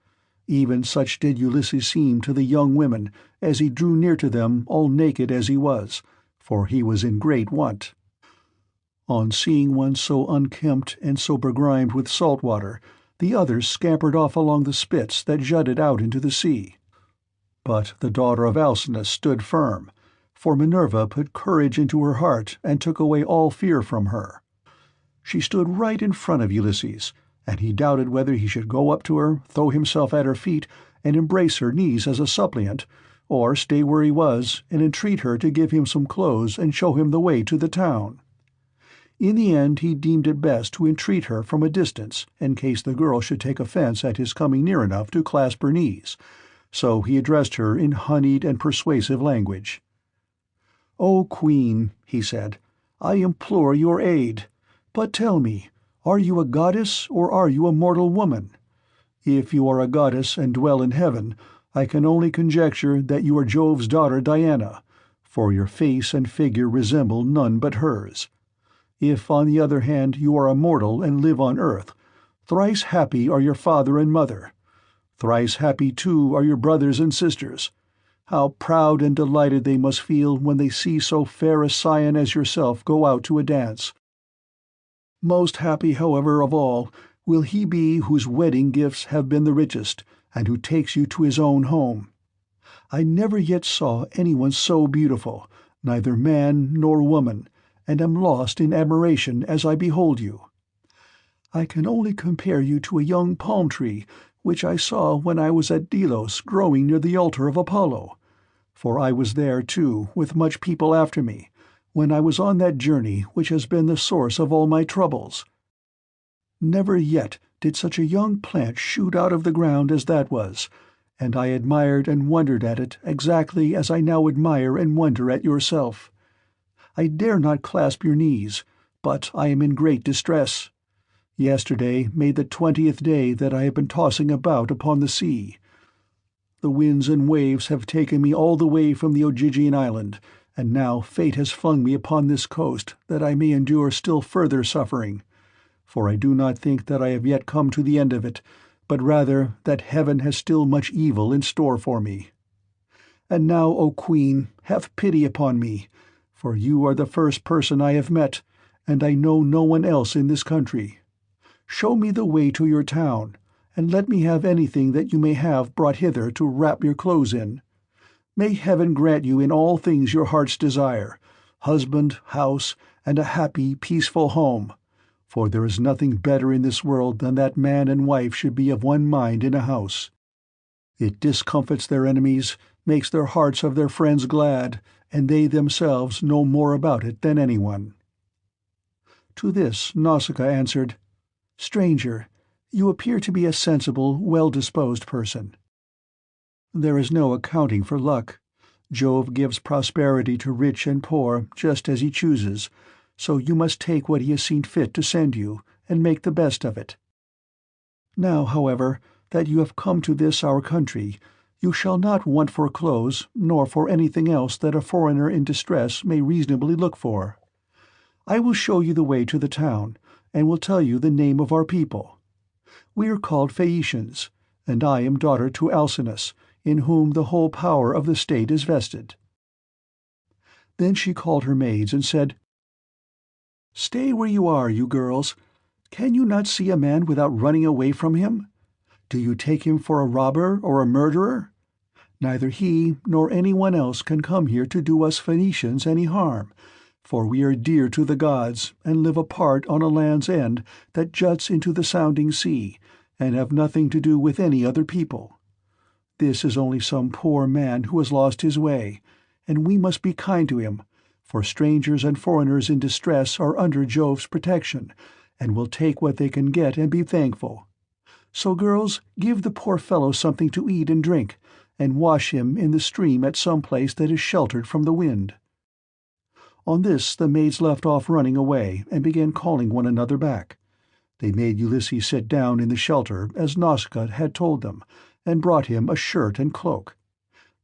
Even such did Ulysses seem to the young women as he drew near to them, all naked as he was, for he was in great want. On seeing one so unkempt and so begrimed with salt water, the others scampered off along the spits that jutted out into the sea. But the daughter of Alcinous stood firm, for Minerva put courage into her heart and took away all fear from her. She stood right in front of Ulysses, and he doubted whether he should go up to her, throw himself at her feet, and embrace her knees as a suppliant, or stay where he was and entreat her to give him some clothes and show him the way to the town. In the end he deemed it best to entreat her from a distance, in case the girl should take offense at his coming near enough to clasp her knees, so he addressed her in honeyed and persuasive language. "O Queen," he said, "I implore your aid. But tell me, are you a goddess or are you a mortal woman? If you are a goddess and dwell in heaven, I can only conjecture that you are Jove's daughter Diana, for your face and figure resemble none but hers. If, on the other hand, you are a mortal and live on earth, thrice happy are your father and mother. Thrice happy, too, are your brothers and sisters. How proud and delighted they must feel when they see so fair a scion as yourself go out to a dance. Most happy, however, of all, will he be whose wedding gifts have been the richest, and who takes you to his own home. I never yet saw anyone so beautiful, neither man nor woman, and am lost in admiration as I behold you. I can only compare you to a young palm tree, which I saw when I was at Delos growing near the altar of Apollo. For I was there, too, with much people after me, when I was on that journey which has been the source of all my troubles. Never yet did such a young plant shoot out of the ground as that was, and I admired and wondered at it exactly as I now admire and wonder at yourself. I dare not clasp your knees, but I am in great distress. Yesterday made the 20th day that I have been tossing about upon the sea. The winds and waves have taken me all the way from the Ogygian island, and now fate has flung me upon this coast that I may endure still further suffering. For I do not think that I have yet come to the end of it, but rather that heaven has still much evil in store for me. And now, O Queen, have pity upon me, for you are the first person I have met, and I know no one else in this country. Show me the way to your town, and let me have anything that you may have brought hither to wrap your clothes in. May heaven grant you in all things your heart's desire, husband, house, and a happy, peaceful home, for there is nothing better in this world than that man and wife should be of one mind in a house. It discomfits their enemies, makes their hearts of their friends glad, and they themselves know more about it than anyone." To this Nausicaa answered, "Stranger, you appear to be a sensible, well-disposed person. There is no accounting for luck. Jove gives prosperity to rich and poor just as he chooses, so you must take what he has seen fit to send you, and make the best of it. Now, however, that you have come to this our country, you shall not want for clothes, nor for anything else that a foreigner in distress may reasonably look for. I will show you the way to the town, and will tell you the name of our people. We are called Phaeacians, and I am daughter to Alcinous, in whom the whole power of the state is vested." Then she called her maids and said, "Stay where you are, you girls. Can you not see a man without running away from him? Do you take him for a robber or a murderer? Neither he nor anyone else can come here to do us Phoenicians any harm, for we are dear to the gods, and live apart on a land's end that juts into the sounding sea, and have nothing to do with any other people. This is only some poor man who has lost his way, and we must be kind to him, for strangers and foreigners in distress are under Jove's protection, and will take what they can get and be thankful. So, girls, give the poor fellow something to eat and drink, and wash him in the stream at some place that is sheltered from the wind." On this the maids left off running away, and began calling one another back. They made Ulysses sit down in the shelter, as Nausicaa had told them, and brought him a shirt and cloak.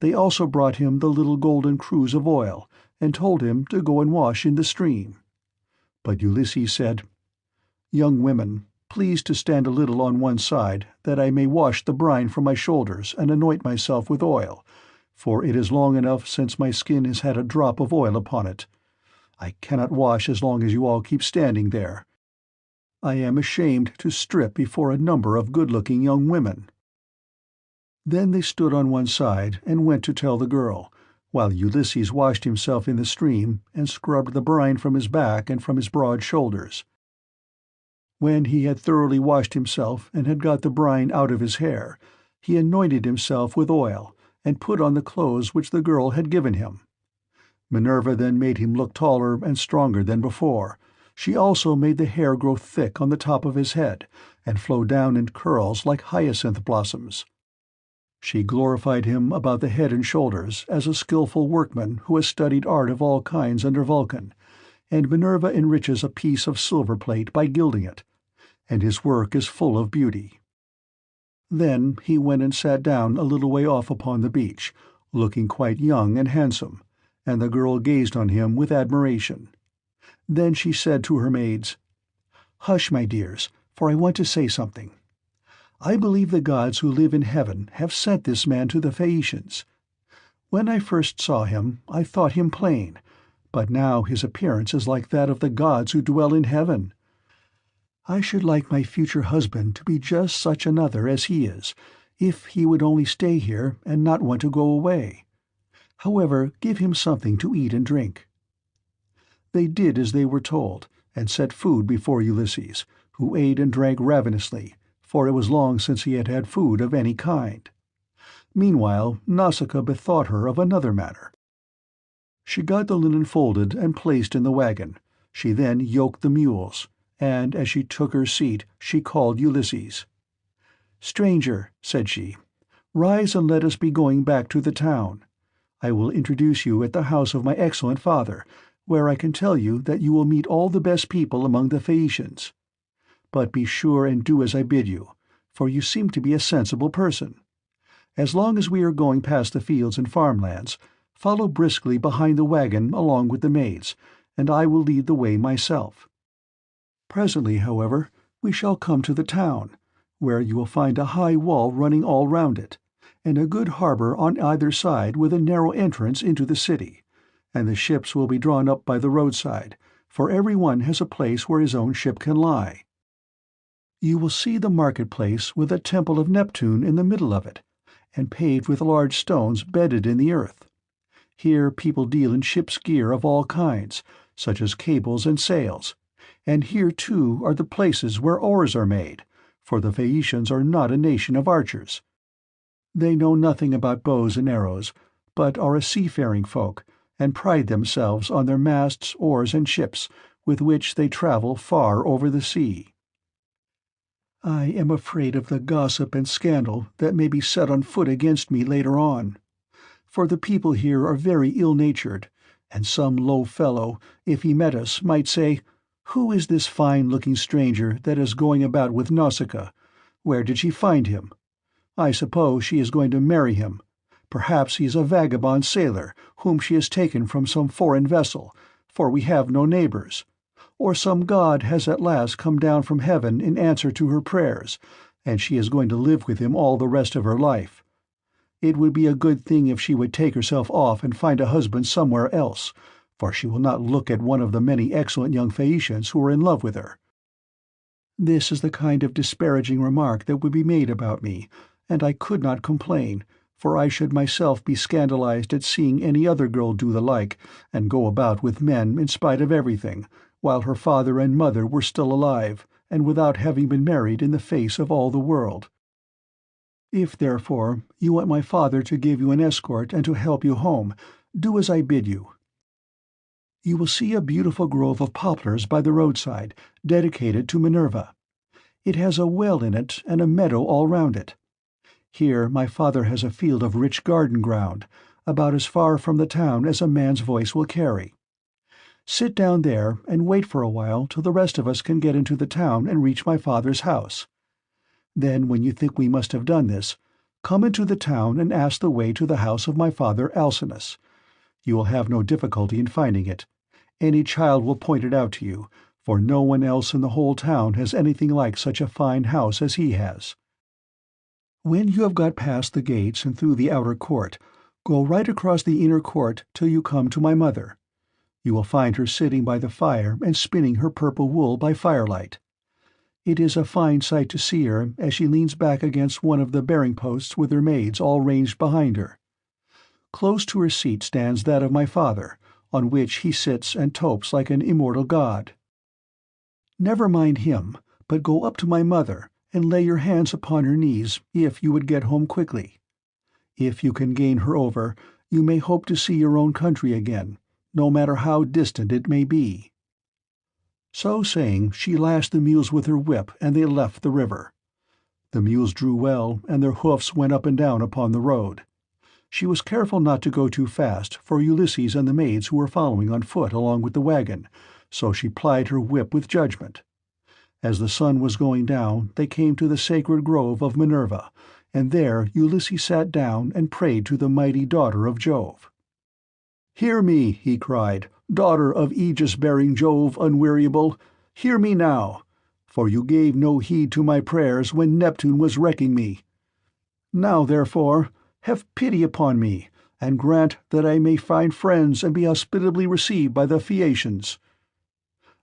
They also brought him the little golden cruse of oil, and told him to go and wash in the stream. But Ulysses said, "Young women, please to stand a little on one side, that I may wash the brine from my shoulders and anoint myself with oil, for it is long enough since my skin has had a drop of oil upon it. I cannot wash as long as you all keep standing there. I am ashamed to strip before a number of good-looking young women." Then they stood on one side and went to tell the girl, while Ulysses washed himself in the stream and scrubbed the brine from his back and from his broad shoulders. When he had thoroughly washed himself and had got the brine out of his hair, he anointed himself with oil, and put on the clothes which the girl had given him. Minerva then made him look taller and stronger than before. She also made the hair grow thick on the top of his head, and flow down in curls like hyacinth blossoms. She glorified him about the head and shoulders as a skilful workman who has studied art of all kinds under Vulcan, and Minerva enriches a piece of silver plate by gilding it, and his work is full of beauty. Then he went and sat down a little way off upon the beach, looking quite young and handsome, and the girl gazed on him with admiration. Then she said to her maids, "Hush, my dears, for I want to say something. I believe the gods who live in heaven have sent this man to the Phaeacians. When I first saw him, I thought him plain, but now his appearance is like that of the gods who dwell in heaven. I should like my future husband to be just such another as he is, if he would only stay here and not want to go away. However, give him something to eat and drink." They did as they were told, and set food before Ulysses, who ate and drank ravenously, for it was long since he had had food of any kind. Meanwhile Nausicaa bethought her of another matter. She got the linen folded and placed in the wagon. She then yoked the mules, and as she took her seat she called Ulysses. "Stranger," said she, "rise and let us be going back to the town. I will introduce you at the house of my excellent father, where I can tell you that you will meet all the best people among the Phaeacians. But be sure and do as I bid you, for you seem to be a sensible person. As long as we are going past the fields and farmlands, follow briskly behind the wagon along with the maids, and I will lead the way myself. Presently, however, we shall come to the town, where you will find a high wall running all round it, and a good harbor on either side with a narrow entrance into the city, and the ships will be drawn up by the roadside, for every one has a place where his own ship can lie. You will see the market-place with a temple of Neptune in the middle of it, and paved with large stones bedded in the earth. Here people deal in ship's gear of all kinds, such as cables and sails, and here too are the places where oars are made, for the Phaeacians are not a nation of archers. They know nothing about bows and arrows, but are a seafaring folk, and pride themselves on their masts, oars, and ships, with which they travel far over the sea. I am afraid of the gossip and scandal that may be set on foot against me later on, for the people here are very ill-natured, and some low fellow, if he met us, might say, 'Who is this fine-looking stranger that is going about with Nausicaa? Where did she find him? I suppose she is going to marry him. Perhaps he is a vagabond sailor whom she has taken from some foreign vessel, for we have no neighbors. Or some god has at last come down from heaven in answer to her prayers, and she is going to live with him all the rest of her life. It would be a good thing if she would take herself off and find a husband somewhere else, for she will not look at one of the many excellent young Phaeacians who are in love with her.' This is the kind of disparaging remark that would be made about me, and I could not complain, for I should myself be scandalized at seeing any other girl do the like, and go about with men in spite of everything, while her father and mother were still alive, and without having been married in the face of all the world. If, therefore, you want my father to give you an escort and to help you home, do as I bid you. You will see a beautiful grove of poplars by the roadside, dedicated to Minerva. It has a well in it and a meadow all round it. Here my father has a field of rich garden ground, about as far from the town as a man's voice will carry. Sit down there and wait for a while till the rest of us can get into the town and reach my father's house. Then, when you think we must have done this, come into the town and ask the way to the house of my father Alcinous. You will have no difficulty in finding it. Any child will point it out to you, for no one else in the whole town has anything like such a fine house as he has. When you have got past the gates and through the outer court, go right across the inner court till you come to my mother. You will find her sitting by the fire and spinning her purple wool by firelight. It is a fine sight to see her as she leans back against one of the bearing-posts with her maids all ranged behind her. Close to her seat stands that of my father, on which he sits and topes like an immortal god. Never mind him, but go up to my mother, and lay your hands upon her knees if you would get home quickly. If you can gain her over, you may hope to see your own country again, no matter how distant it may be." So saying, she lashed the mules with her whip, and they left the river. The mules drew well, and their hoofs went up and down upon the road. She was careful not to go too fast for Ulysses and the maids who were following on foot along with the wagon, so she plied her whip with judgment. As the sun was going down, they came to the sacred grove of Minerva, and there Ulysses sat down and prayed to the mighty daughter of Jove. "Hear me," he cried, "daughter of aegis-bearing Jove unweariable, hear me now, for you gave no heed to my prayers when Neptune was wrecking me. Now, therefore, have pity upon me, and grant that I may find friends and be hospitably received by the Phaeacians.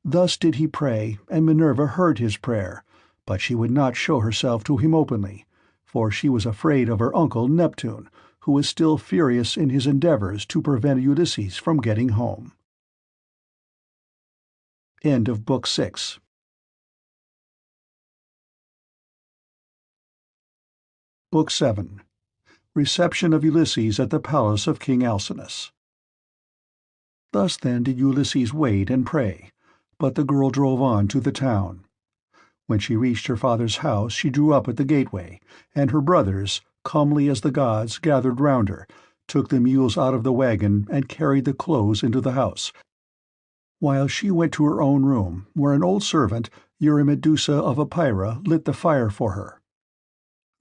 Thus did he pray, and Minerva heard his prayer, but she would not show herself to him openly, for she was afraid of her uncle Neptune, who was still furious in his endeavors to prevent Ulysses from getting home. End of Book 6. Book 7. Reception of Ulysses at the palace of King Alcinous. Thus then did Ulysses wait and pray, but the girl drove on to the town. When she reached her father's house she drew up at the gateway, and her brothers, calmly as the gods, gathered round her, took the mules out of the wagon and carried the clothes into the house, while she went to her own room, where an old servant, Eurymedusa of Ephyra, lit the fire for her.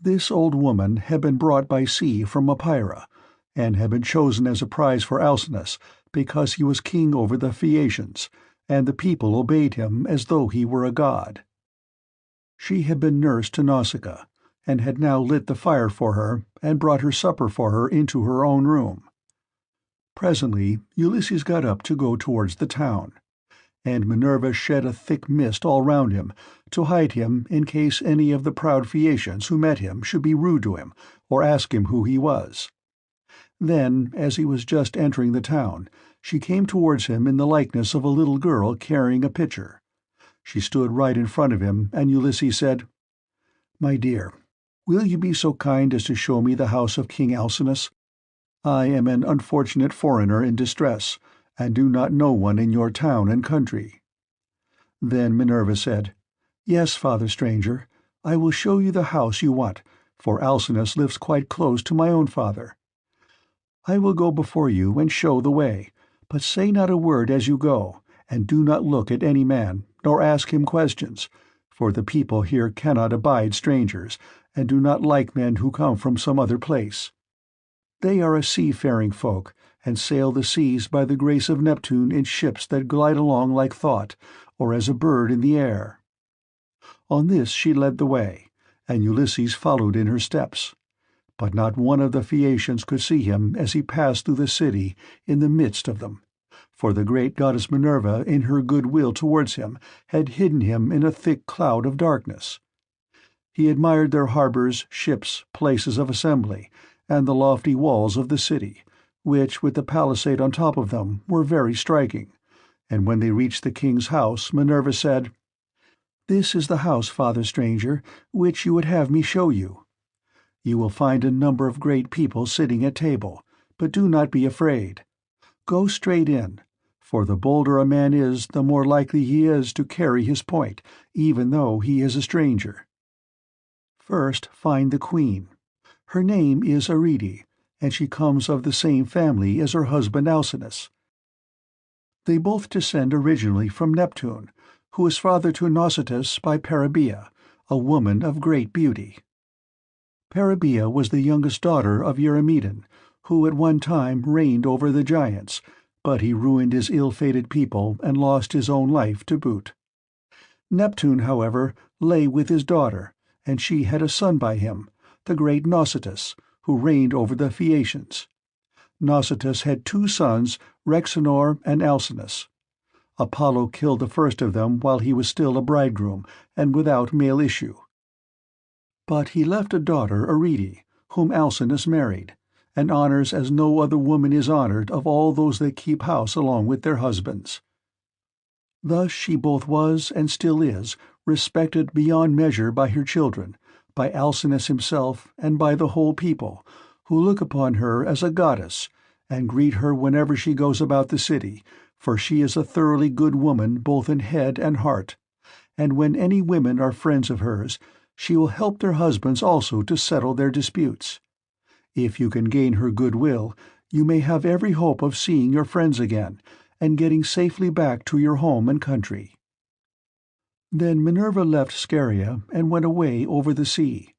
This old woman had been brought by sea from Ephyra, and had been chosen as a prize for Alcinous because he was king over the Phaeacians, and the people obeyed him as though he were a god. She had been nurse to Nausicaa, and had now lit the fire for her and brought her supper for her into her own room. Presently Ulysses got up to go towards the town, and Minerva shed a thick mist all round him, to hide him in case any of the proud Phaeacians who met him should be rude to him, or ask him who he was. Then, as he was just entering the town, she came towards him in the likeness of a little girl carrying a pitcher. She stood right in front of him, and Ulysses said, "My dear, will you be so kind as to show me the house of King Alcinous? I am an unfortunate foreigner in distress, and do not know one in your town and country." Then Minerva said, "Yes, father stranger, I will show you the house you want, for Alcinous lives quite close to my own father. I will go before you and show the way, but say not a word as you go, and do not look at any man, nor ask him questions, for the people here cannot abide strangers, and do not like men who come from some other place. They are a seafaring folk, and sail the seas by the grace of Neptune in ships that glide along like thought, or as a bird in the air." On this she led the way, and Ulysses followed in her steps. But not one of the Phaeacians could see him as he passed through the city in the midst of them, for the great goddess Minerva in her good will towards him had hidden him in a thick cloud of darkness. He admired their harbours, ships, places of assembly, and the lofty walls of the city, which, with the palisade on top of them, were very striking, and when they reached the king's house Minerva said, "This is the house, father stranger, which you would have me show you. You will find a number of great people sitting at table, but do not be afraid. Go straight in, for the bolder a man is, the more likely he is to carry his point, even though he is a stranger. First find the queen. Her name is Arete, and she comes of the same family as her husband Alcinous. They both descend originally from Neptune, who is father to Nausicaa by Parabia, a woman of great beauty. Parabia was the youngest daughter of Eurymedon, who at one time reigned over the giants, but he ruined his ill-fated people and lost his own life to boot. Neptune, however, lay with his daughter, and she had a son by him, the great Nausicaa, who reigned over the Phaeacians. Nausicaa had 2 sons, Rhexenor and Alcinous. Apollo killed the first of them while he was still a bridegroom, and without male issue. But he left a daughter, Arete, whom Alcinous married, and honors as no other woman is honored of all those that keep house along with their husbands. Thus she both was, and still is, respected beyond measure by her children, by Alcinous himself, and by the whole people, who look upon her as a goddess, and greet her whenever she goes about the city, for she is a thoroughly good woman both in head and heart, and when any women are friends of hers, she will help their husbands also to settle their disputes. If you can gain her goodwill, you may have every hope of seeing your friends again, and getting safely back to your home and country." Then Minerva left Scheria and went away over the sea.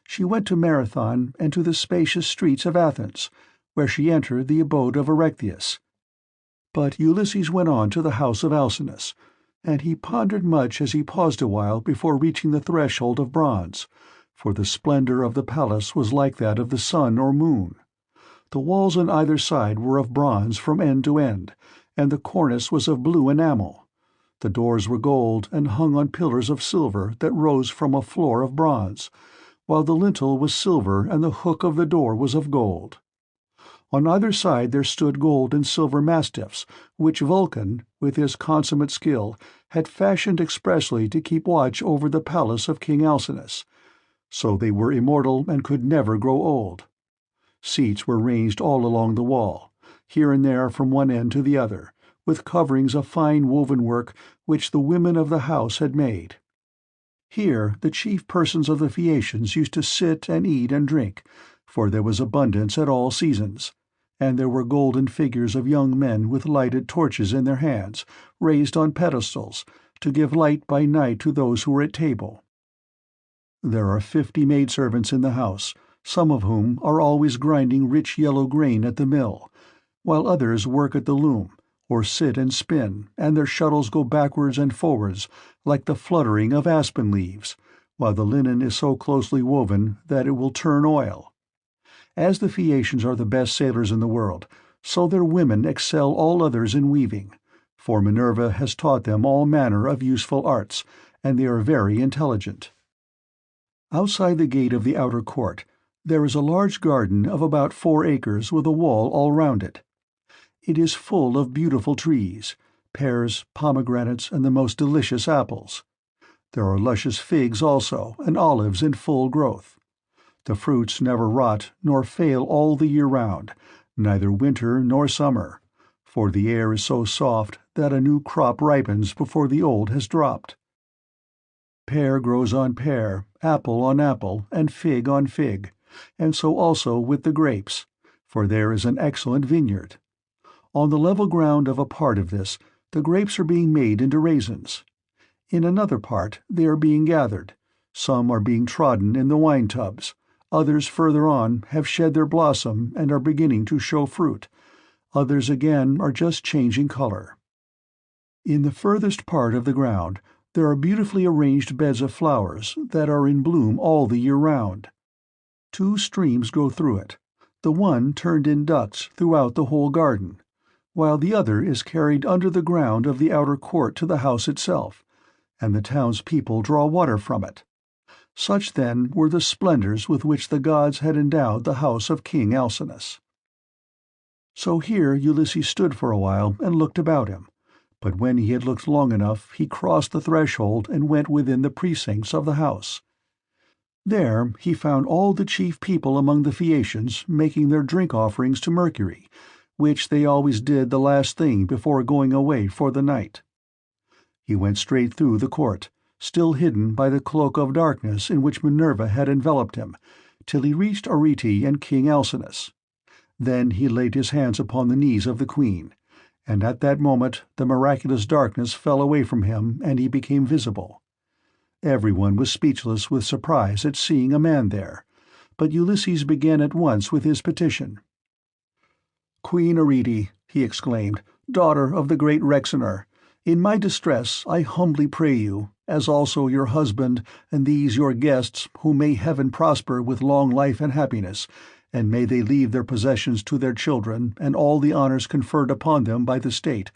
She went to Marathon and to the spacious streets of Athens, where she entered the abode of Erechtheus. But Ulysses went on to the house of Alcinous, and he pondered much as he paused a while before reaching the threshold of bronze, for the splendor of the palace was like that of the sun or moon. The walls on either side were of bronze from end to end, and the cornice was of blue enamel. The doors were gold and hung on pillars of silver that rose from a floor of bronze, while the lintel was silver and the hook of the door was of gold. On either side there stood gold and silver mastiffs, which Vulcan, with his consummate skill, had fashioned expressly to keep watch over the palace of King Alcinous. So they were immortal and could never grow old. Seats were ranged all along the wall, here and there from one end to the other, with coverings of fine woven work which the women of the house had made. Here the chief persons of the Phaeacians used to sit and eat and drink, for there was abundance at all seasons, and there were golden figures of young men with lighted torches in their hands, raised on pedestals, to give light by night to those who were at table. There are 50 maidservants in the house, some of whom are always grinding rich yellow grain at the mill, while others work at the loom, or sit and spin, and their shuttles go backwards and forwards like the fluttering of aspen leaves, while the linen is so closely woven that it will turn oil. As the Phaeacians are the best sailors in the world, so their women excel all others in weaving, for Minerva has taught them all manner of useful arts, and they are very intelligent. Outside the gate of the outer court there is a large garden of about 4 acres with a wall all round it. It is full of beautiful trees, pears, pomegranates, and the most delicious apples. There are luscious figs also, and olives in full growth. The fruits never rot nor fail all the year round, neither winter nor summer, for the air is so soft that a new crop ripens before the old has dropped. Pear grows on pear, apple on apple, and fig on fig, and so also with the grapes, for there is an excellent vineyard. On the level ground of a part of this, the grapes are being made into raisins. In another part they are being gathered, some are being trodden in the wine tubs, others further on have shed their blossom and are beginning to show fruit, others again are just changing color. In the furthest part of the ground there are beautifully arranged beds of flowers that are in bloom all the year round. 2 streams go through it, the one turned in ducts throughout the whole garden, while the other is carried under the ground of the outer court to the house itself, and the townspeople draw water from it. Such, then, were the splendors with which the gods had endowed the house of King Alcinous. So here Ulysses stood for a while and looked about him, but when he had looked long enough he crossed the threshold and went within the precincts of the house. There he found all the chief people among the Phaeacians making their drink offerings to Mercury, which they always did the last thing before going away for the night. He went straight through the court, still hidden by the cloak of darkness in which Minerva had enveloped him, till he reached Arete and King Alcinous. Then he laid his hands upon the knees of the queen, and at that moment the miraculous darkness fell away from him and he became visible. Everyone was speechless with surprise at seeing a man there, but Ulysses began at once with his petition. "Queen Arete," he exclaimed, "daughter of the great Rhexenor, in my distress I humbly pray you, as also your husband and these your guests, whom may heaven prosper with long life and happiness, and may they leave their possessions to their children and all the honors conferred upon them by the state,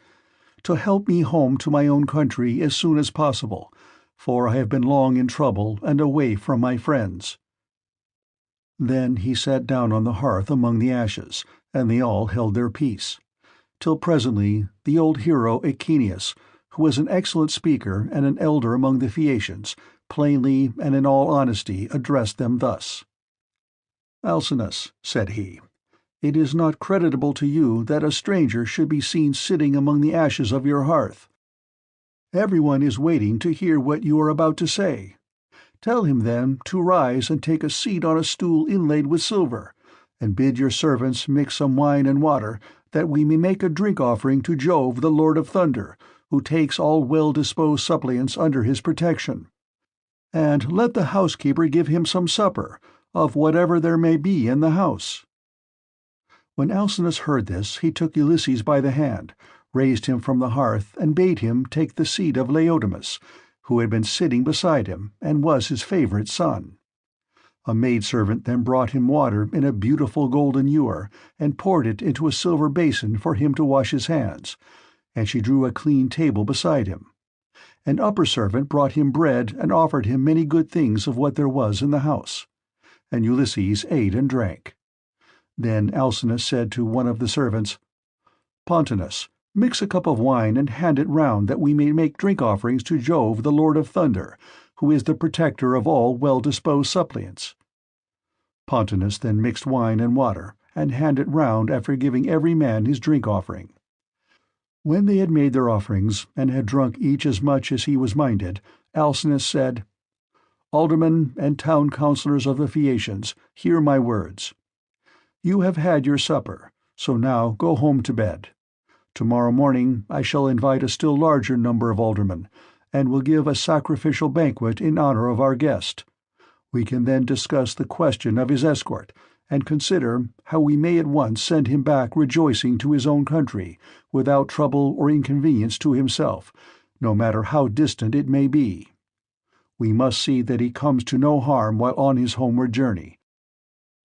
to help me home to my own country as soon as possible, for I have been long in trouble and away from my friends." Then he sat down on the hearth among the ashes, and they all held their peace, till presently the old hero Aeneas, who was an excellent speaker and an elder among the Phaeacians, plainly and in all honesty addressed them thus. "Alcinous," said he, "it is not creditable to you that a stranger should be seen sitting among the ashes of your hearth. Everyone is waiting to hear what you are about to say. Tell him, then, to rise and take a seat on a stool inlaid with silver, and bid your servants mix some wine and water, that we may make a drink-offering to Jove the Lord of Thunder, who takes all well-disposed suppliants under his protection. And let the housekeeper give him some supper, of whatever there may be in the house." When Alcinous heard this, he took Ulysses by the hand, raised him from the hearth, and bade him take the seat of Laodamas, who had been sitting beside him, and was his favourite son. A maidservant then brought him water in a beautiful golden ewer, and poured it into a silver basin for him to wash his hands, and she drew a clean table beside him, An upper servant brought him bread and offered him many good things of what there was in the house. And Ulysses ate and drank. Then Alcinous said to one of the servants, "Pontonous, mix a cup of wine and hand it round that we may make drink offerings to Jove the Lord of Thunder, who is the protector of all well-disposed suppliants." Pontonous then mixed wine and water, and handed it round after giving every man his drink offering. When they had made their offerings, and had drunk each as much as he was minded, Alcinous said, "Aldermen and town councillors of the Phaeacians, hear my words. You have had your supper, so now go home to bed. Tomorrow morning I shall invite a still larger number of aldermen, and will give a sacrificial banquet in honor of our guest. We can then discuss the question of his escort, and consider how we may at once send him back rejoicing to his own country, without trouble or inconvenience to himself, no matter how distant it may be. We must see that he comes to no harm while on his homeward journey.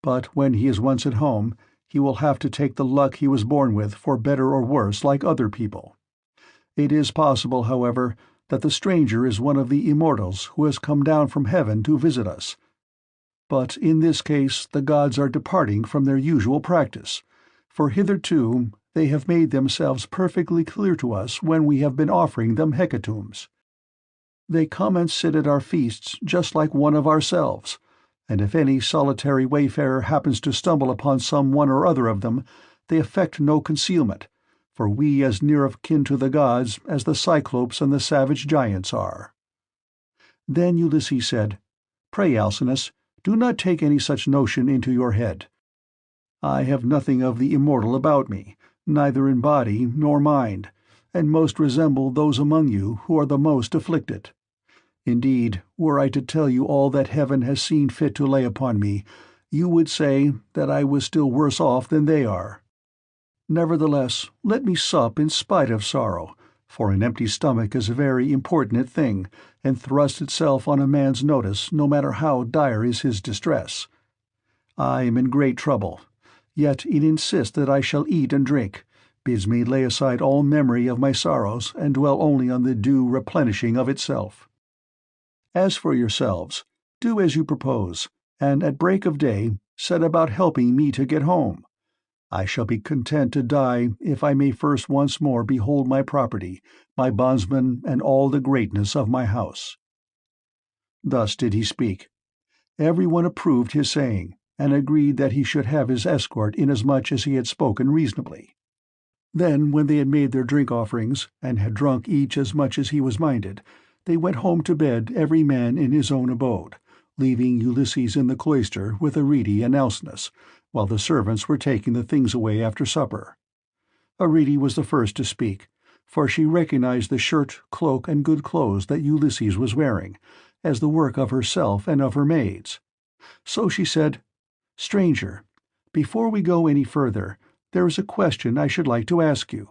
But when he is once at home, he will have to take the luck he was born with for better or worse like other people. It is possible, however, that the stranger is one of the immortals who has come down from heaven to visit us. But in this case the gods are departing from their usual practice, for hitherto they have made themselves perfectly clear to us when we have been offering them hecatombs. They come and sit at our feasts just like one of ourselves, and if any solitary wayfarer happens to stumble upon some one or other of them, they affect no concealment, for we as near of kin to the gods as the Cyclopes and the savage giants are." Then Ulysses said, "Pray, Alcinous, do not take any such notion into your head. I have nothing of the immortal about me, neither in body nor mind, and most resemble those among you who are the most afflicted. Indeed, were I to tell you all that heaven has seen fit to lay upon me, you would say that I was still worse off than they are. Nevertheless, let me sup in spite of sorrow, for an empty stomach is a very importunate thing, and thrusts itself on a man's notice no matter how dire is his distress. I am in great trouble, yet it insists that I shall eat and drink, bids me lay aside all memory of my sorrows and dwell only on the due replenishing of itself. As for yourselves, do as you propose, and at break of day set about helping me to get home. I shall be content to die if I may first once more behold my property, my bondsmen, and all the greatness of my house." Thus did he speak. Every one approved his saying, and agreed that he should have his escort inasmuch as he had spoken reasonably. Then, when they had made their drink offerings, and had drunk each as much as he was minded, they went home to bed every man in his own abode, leaving Ulysses in the cloister with Arete and Alcinous, while the servants were taking the things away after supper. Arete was the first to speak, for she recognized the shirt, cloak, and good clothes that Ulysses was wearing, as the work of herself and of her maids. So she said, "Stranger, before we go any further, there is a question I should like to ask you.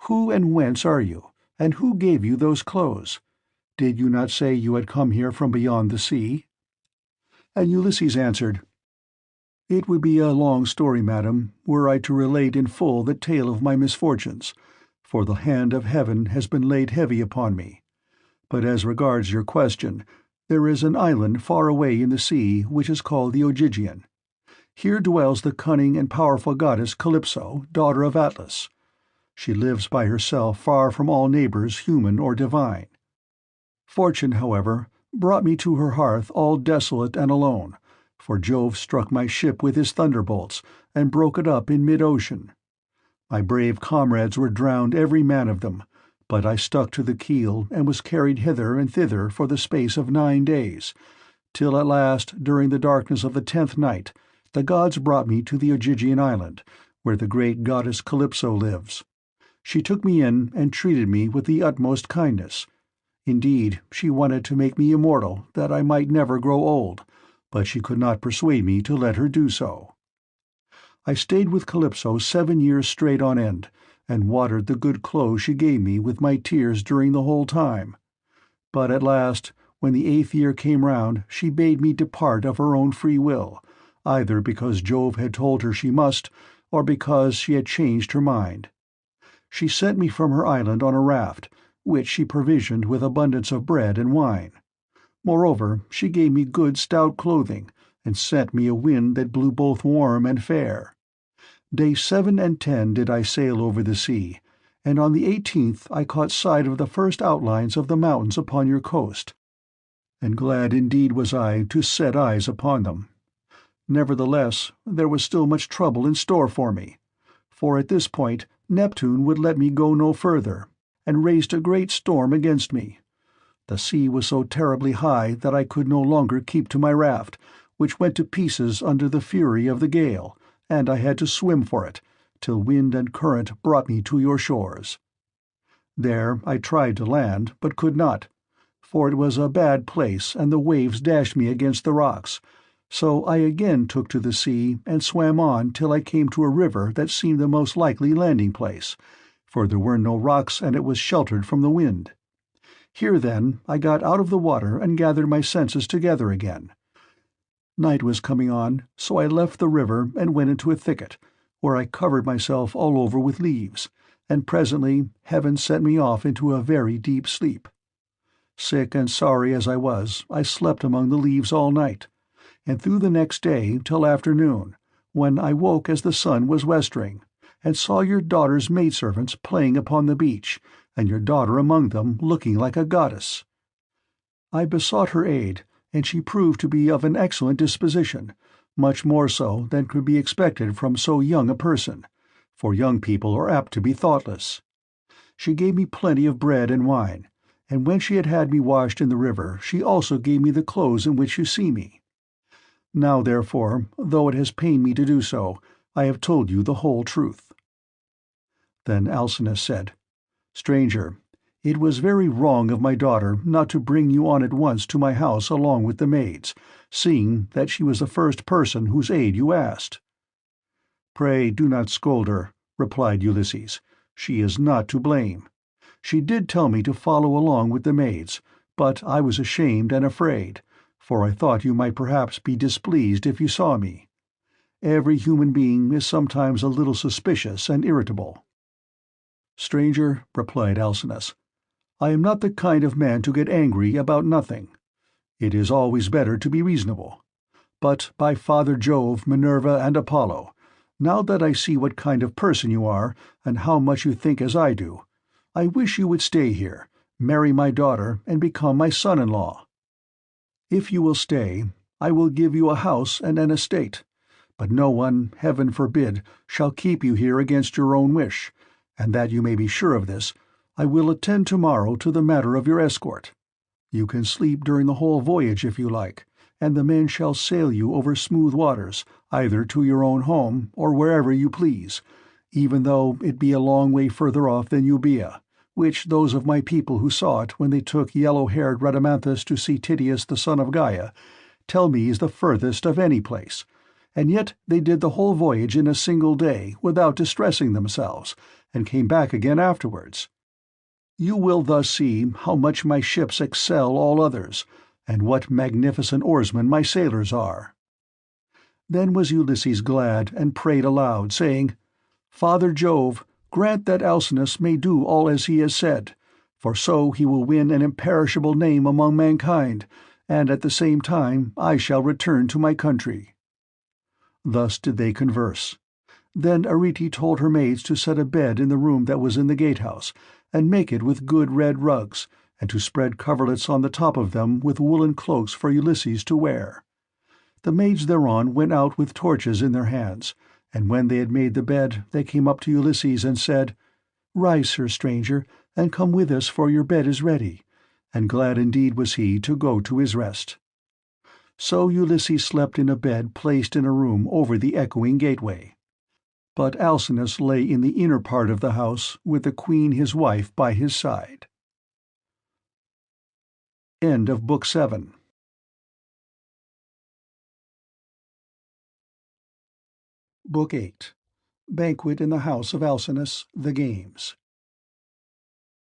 Who and whence are you, and who gave you those clothes? Did you not say you had come here from beyond the sea?" And Ulysses answered, "It would be a long story, madam, were I to relate in full the tale of my misfortunes, for the hand of heaven has been laid heavy upon me. But as regards your question, there is an island far away in the sea which is called the Ogygian. Here dwells the cunning and powerful goddess Calypso, daughter of Atlas. She lives by herself far from all neighbors, human or divine. Fortune, however, brought me to her hearth all desolate and alone, for Jove struck my ship with his thunderbolts, and broke it up in mid-ocean. My brave comrades were drowned every man of them, but I stuck to the keel and was carried hither and thither for the space of 9 days, till at last, during the darkness of the 10th night, the gods brought me to the Ogygian island, where the great goddess Calypso lives. She took me in and treated me with the utmost kindness. Indeed, she wanted to make me immortal, that I might never grow old, but she could not persuade me to let her do so. I stayed with Calypso 7 years straight on end, and watered the good clothes she gave me with my tears during the whole time. But at last, when the 8th year came round, she bade me depart of her own free will, either because Jove had told her she must, or because she had changed her mind. She sent me from her island on a raft, which she provisioned with abundance of bread and wine. Moreover, she gave me good stout clothing, and sent me a wind that blew both warm and fair. Days 7 and 10 did I sail over the sea, and on the 18th I caught sight of the first outlines of the mountains upon your coast, and glad indeed was I to set eyes upon them. Nevertheless, there was still much trouble in store for me, for at this point Neptune would let me go no further, and raised a great storm against me. The sea was so terribly high that I could no longer keep to my raft, which went to pieces under the fury of the gale, and I had to swim for it, till wind and current brought me to your shores. There I tried to land, but could not, for it was a bad place, and the waves dashed me against the rocks. So I again took to the sea, and swam on till I came to a river that seemed the most likely landing place, for there were no rocks and it was sheltered from the wind. Here, then, I got out of the water and gathered my senses together again. Night was coming on, so I left the river and went into a thicket, where I covered myself all over with leaves, and presently heaven sent me off into a very deep sleep. Sick and sorry as I was, I slept among the leaves all night, and through the next day till afternoon, when I woke as the sun was westering, and saw your daughter's maidservants playing upon the beach, and your daughter among them looking like a goddess. I besought her aid, and she proved to be of an excellent disposition, much more so than could be expected from so young a person, for young people are apt to be thoughtless. She gave me plenty of bread and wine, and when she had had me washed in the river, she also gave me the clothes in which you see me. Now, therefore, though it has pained me to do so, I have told you the whole truth." Then Alcinous said, "Stranger, it was very wrong of my daughter not to bring you on at once to my house along with the maids, seeing that she was the first person whose aid you asked." "Pray do not scold her," replied Ulysses. "She is not to blame. She did tell me to follow along with the maids, but I was ashamed and afraid, for I thought you might perhaps be displeased if you saw me. Every human being is sometimes a little suspicious and irritable." "Stranger," replied Alcinous, "I am not the kind of man to get angry about nothing. It is always better to be reasonable. But by Father Jove, Minerva, and Apollo, now that I see what kind of person you are, and how much you think as I do, I wish you would stay here, marry my daughter, and become my son-in-law. If you will stay, I will give you a house and an estate, but no one, heaven forbid, shall keep you here against your own wish, and that you may be sure of this, I will attend tomorrow to the matter of your escort. You can sleep during the whole voyage if you like, and the men shall sail you over smooth waters, either to your own home or wherever you please, even though it be a long way further off than Euboea, which those of my people who saw it when they took yellow-haired Rhadamanthus to see Tydeus the son of Gaia tell me is the furthest of any place, and yet they did the whole voyage in a single day without distressing themselves, and came back again afterwards. You will thus see how much my ships excel all others, and what magnificent oarsmen my sailors are." Then was Ulysses glad and prayed aloud, saying, "Father Jove, grant that Alcinous may do all as he has said, for so he will win an imperishable name among mankind, and at the same time I shall return to my country." Thus did they converse. Then Arete told her maids to set a bed in the room that was in the gatehouse, and make it with good red rugs, and to spread coverlets on the top of them with woolen cloaks for Ulysses to wear. The maids thereon went out with torches in their hands, and when they had made the bed they came up to Ulysses and said, "Rise, sir stranger, and come with us, for your bed is ready," and glad indeed was he to go to his rest. So Ulysses slept in a bed placed in a room over the echoing gateway. But Alcinous lay in the inner part of the house with the queen his wife by his side. End of Book 7. Book 8. Banquet in the House of Alcinous, the Games.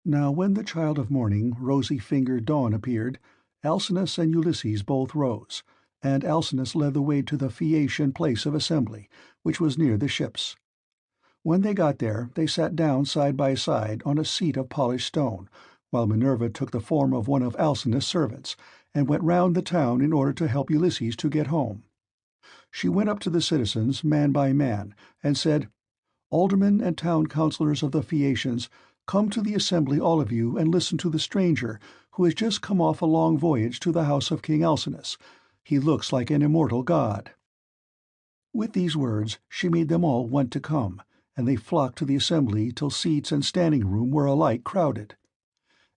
Now when the child of morning, rosy-fingered Dawn appeared, Alcinous and Ulysses both rose, and Alcinous led the way to the Phaeacian place of assembly, which was near the ships. When they got there, they sat down side by side on a seat of polished stone, while Minerva took the form of one of Alcinous's servants, and went round the town in order to help Ulysses to get home. She went up to the citizens, man by man, and said, "Aldermen and town councillors of the Phaeacians, come to the assembly all of you, and listen to the stranger, who has just come off a long voyage to the house of King Alcinous. He looks like an immortal god." With these words she made them all want to come, and they flocked to the assembly till seats and standing room were alike crowded.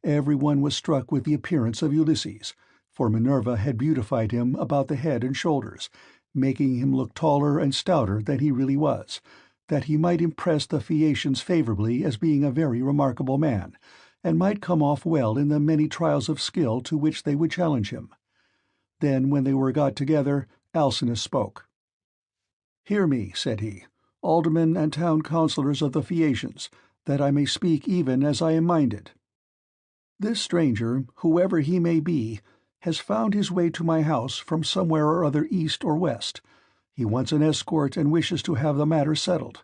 Every one was struck with the appearance of Ulysses, for Minerva had beautified him about the head and shoulders, making him look taller and stouter than he really was, that he might impress the Phaeacians favourably as being a very remarkable man, and might come off well in the many trials of skill to which they would challenge him. Then, when they were got together, Alcinous spoke. "Hear me," said he, "aldermen and town councillors of the Phaeacians, that I may speak even as I am minded. This stranger, whoever he may be, has found his way to my house from somewhere or other east or west. He wants an escort and wishes to have the matter settled.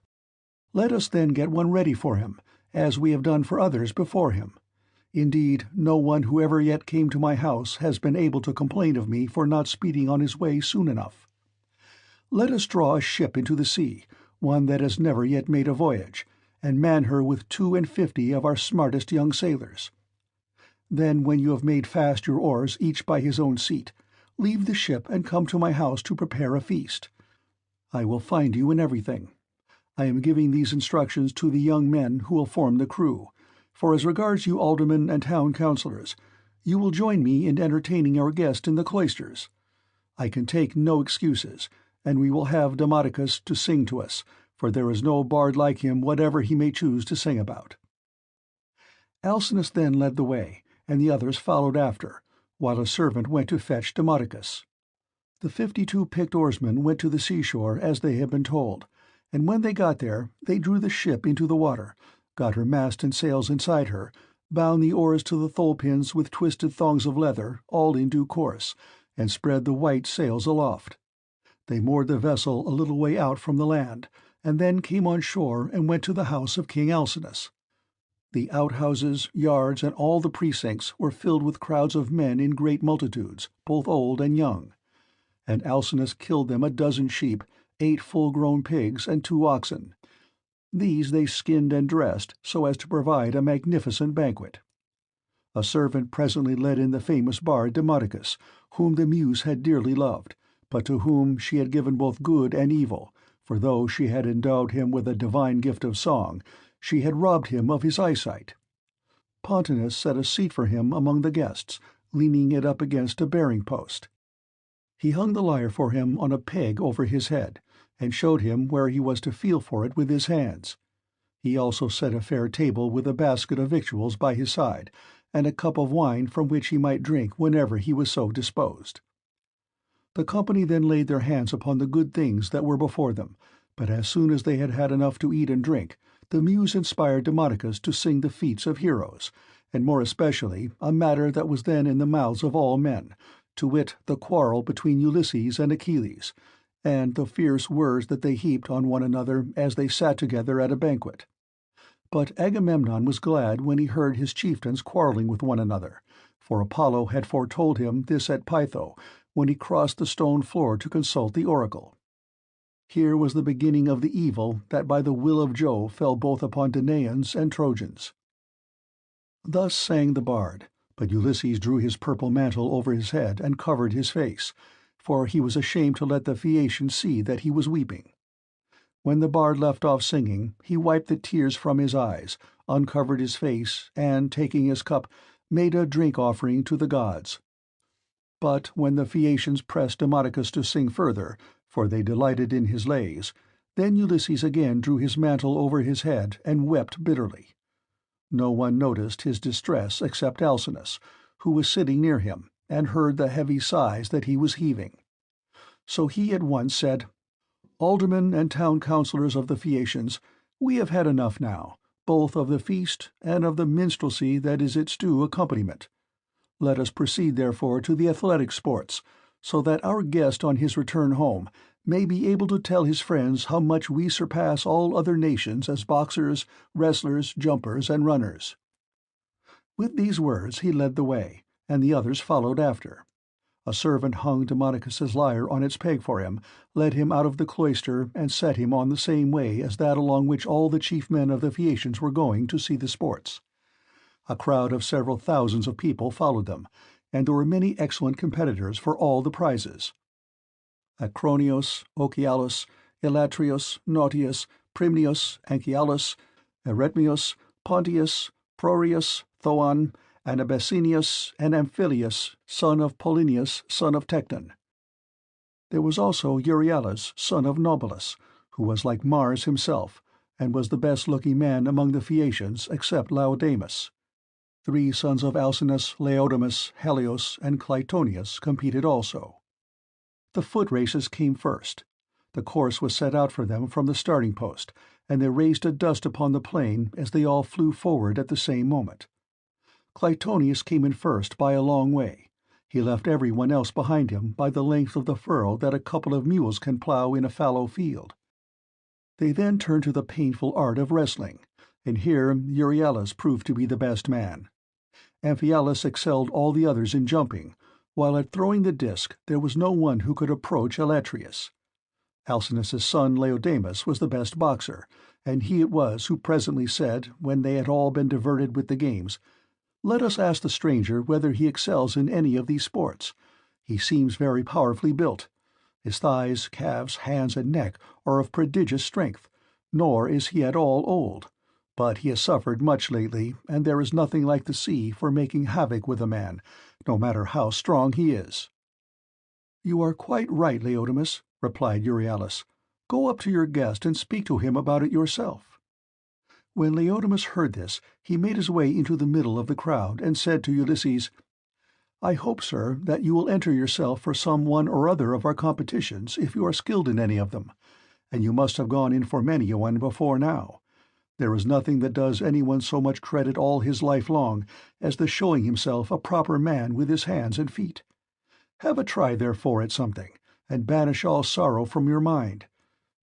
Let us then get one ready for him, as we have done for others before him. Indeed, no one who ever yet came to my house has been able to complain of me for not speeding on his way soon enough. Let us draw a ship into the sea, one that has never yet made a voyage, and man her with 52 of our smartest young sailors. Then, when you have made fast your oars each by his own seat, leave the ship and come to my house to prepare a feast. I will find you in everything. I am giving these instructions to the young men who will form the crew, for as regards you aldermen and town councillors, you will join me in entertaining our guest in the cloisters. I can take no excuses, and we will have Demodocus to sing to us, for there is no bard like him whatever he may choose to sing about." Alcinous then led the way, and the others followed after, while a servant went to fetch Demodocus. The 52 picked oarsmen went to the seashore as they had been told, and when they got there they drew the ship into the water, got her mast and sails inside her, bound the oars to the thole-pins with twisted thongs of leather, all in due course, and spread the white sails aloft. They moored the vessel a little way out from the land, and then came on shore and went to the house of King Alcinous. The outhouses, yards, and all the precincts were filled with crowds of men in great multitudes, both old and young. And Alcinous killed them 12 sheep, 8 full-grown pigs, and 2 oxen. These they skinned and dressed so as to provide a magnificent banquet. A servant presently led in the famous bard Demodocus, whom the Muse had dearly loved, but to whom she had given both good and evil, for though she had endowed him with a divine gift of song, she had robbed him of his eyesight. Pontonous set a seat for him among the guests, leaning it up against a bearing-post. He hung the lyre for him on a peg over his head, and showed him where he was to feel for it with his hands. He also set a fair table with a basket of victuals by his side, and a cup of wine from which he might drink whenever he was so disposed. The company then laid their hands upon the good things that were before them, but as soon as they had had enough to eat and drink, the Muse inspired Demodocus to sing the feats of heroes, and more especially a matter that was then in the mouths of all men, to wit, the quarrel between Ulysses and Achilles, and the fierce words that they heaped on one another as they sat together at a banquet. But Agamemnon was glad when he heard his chieftains quarrelling with one another, for Apollo had foretold him this at Pytho, when he crossed the stone floor to consult the oracle. Here was the beginning of the evil that by the will of Jove fell both upon Danaans and Trojans. Thus sang the bard, but Ulysses drew his purple mantle over his head and covered his face, for he was ashamed to let the Phaeacians see that he was weeping. When the bard left off singing, he wiped the tears from his eyes, uncovered his face, and, taking his cup, made a drink-offering to the gods. But when the Phaeacians pressed Demodocus to sing further, for they delighted in his lays, then Ulysses again drew his mantle over his head and wept bitterly. No one noticed his distress except Alcinous, who was sitting near him, and heard the heavy sighs that he was heaving. So he at once said, "Aldermen and town councillors of the Phaeacians, we have had enough now, both of the feast and of the minstrelsy that is its due accompaniment. Let us proceed, therefore, to the athletic sports, so that our guest on his return home may be able to tell his friends how much we surpass all other nations as boxers, wrestlers, jumpers, and runners." With these words he led the way, and the others followed after. A servant hung Demodocus's lyre on its peg for him, led him out of the cloister, and set him on the same way as that along which all the chief men of the Phaeacians were going to see the sports. A crowd of several thousands of people followed them, and there were many excellent competitors for all the prizes. Acronios, Ochialus, Elatrius, Nautius, Primnius, Anchialus, Eretmius, Pontius, Prorius, Thoon, Anabasinius, and Amphilius, son of Polinius, son of Tecton. There was also Euryalus, son of Nobilus, who was like Mars himself, and was the best-looking man among the Phaeacians except Laodamas. 3 sons of Alcinous, Laodamas, Helios, and Clytonius competed also. The foot races came first. The course was set out for them from the starting post, and they raised a dust upon the plain as they all flew forward at the same moment. Clytonius came in first by a long way. He left everyone else behind him by the length of the furrow that a couple of mules can plough in a fallow field. They then turned to the painful art of wrestling, and here Euryalus proved to be the best man. Amphialus excelled all the others in jumping, while at throwing the disc there was no one who could approach Elatrius. Alcinous's son Laodamas was the best boxer, and he it was who presently said, when they had all been diverted with the games, "Let us ask the stranger whether he excels in any of these sports. He seems very powerfully built. His thighs, calves, hands, and neck are of prodigious strength, nor is he at all old. But he has suffered much lately, and there is nothing like the sea for making havoc with a man, no matter how strong he is." "You are quite right, Laodamas," replied Euryalus. "Go up to your guest and speak to him about it yourself." When Laodamas heard this, he made his way into the middle of the crowd and said to Ulysses, "I hope, sir, that you will enter yourself for some one or other of our competitions if you are skilled in any of them, and you must have gone in for many a one before now. There is nothing that does anyone so much credit all his life long as the showing himself a proper man with his hands and feet. Have a try, therefore, at something, and banish all sorrow from your mind.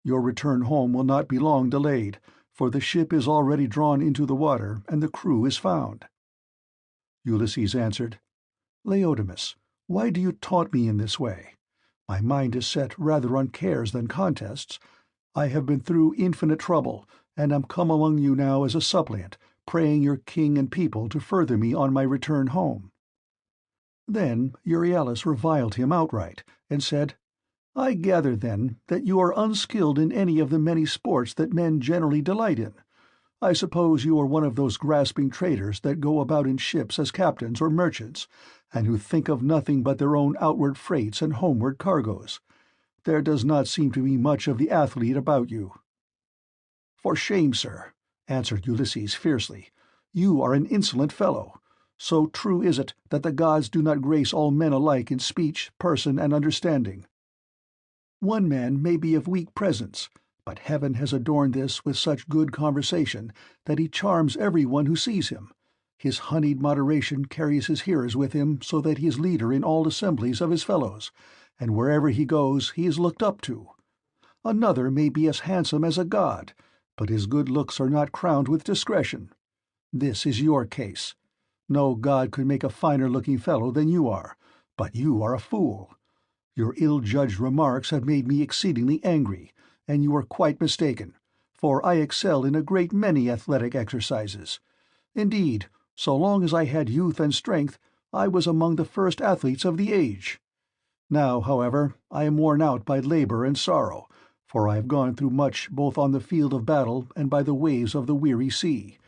Your return home will not be long delayed, for the ship is already drawn into the water, and the crew is found." Ulysses answered, "Laodamas, why do you taunt me in this way? My mind is set rather on cares than contests. I have been through infinite trouble, and am come among you now as a suppliant, praying your king and people to further me on my return home." Then Euryalus reviled him outright, and said, "I gather, then, that you are unskilled in any of the many sports that men generally delight in. I suppose you are one of those grasping traders that go about in ships as captains or merchants, and who think of nothing but their own outward freights and homeward cargoes. There does not seem to be much of the athlete about you." "For shame, sir," answered Ulysses fiercely. "You are an insolent fellow. So true is it that the gods do not grace all men alike in speech, person, and understanding. One man may be of weak presence, but heaven has adorned this with such good conversation that he charms every one who sees him. His honeyed moderation carries his hearers with him so that he is leader in all assemblies of his fellows, and wherever he goes he is looked up to. Another may be as handsome as a god, but his good looks are not crowned with discretion. This is your case. No god could make a finer-looking fellow than you are, but you are a fool. Your ill-judged remarks have made me exceedingly angry, and you are quite mistaken, for I excel in a great many athletic exercises. Indeed, so long as I had youth and strength, I was among the first athletes of the age. Now, however, I am worn out by labor and sorrow, for I have gone through much both on the field of battle and by the waves of the weary sea.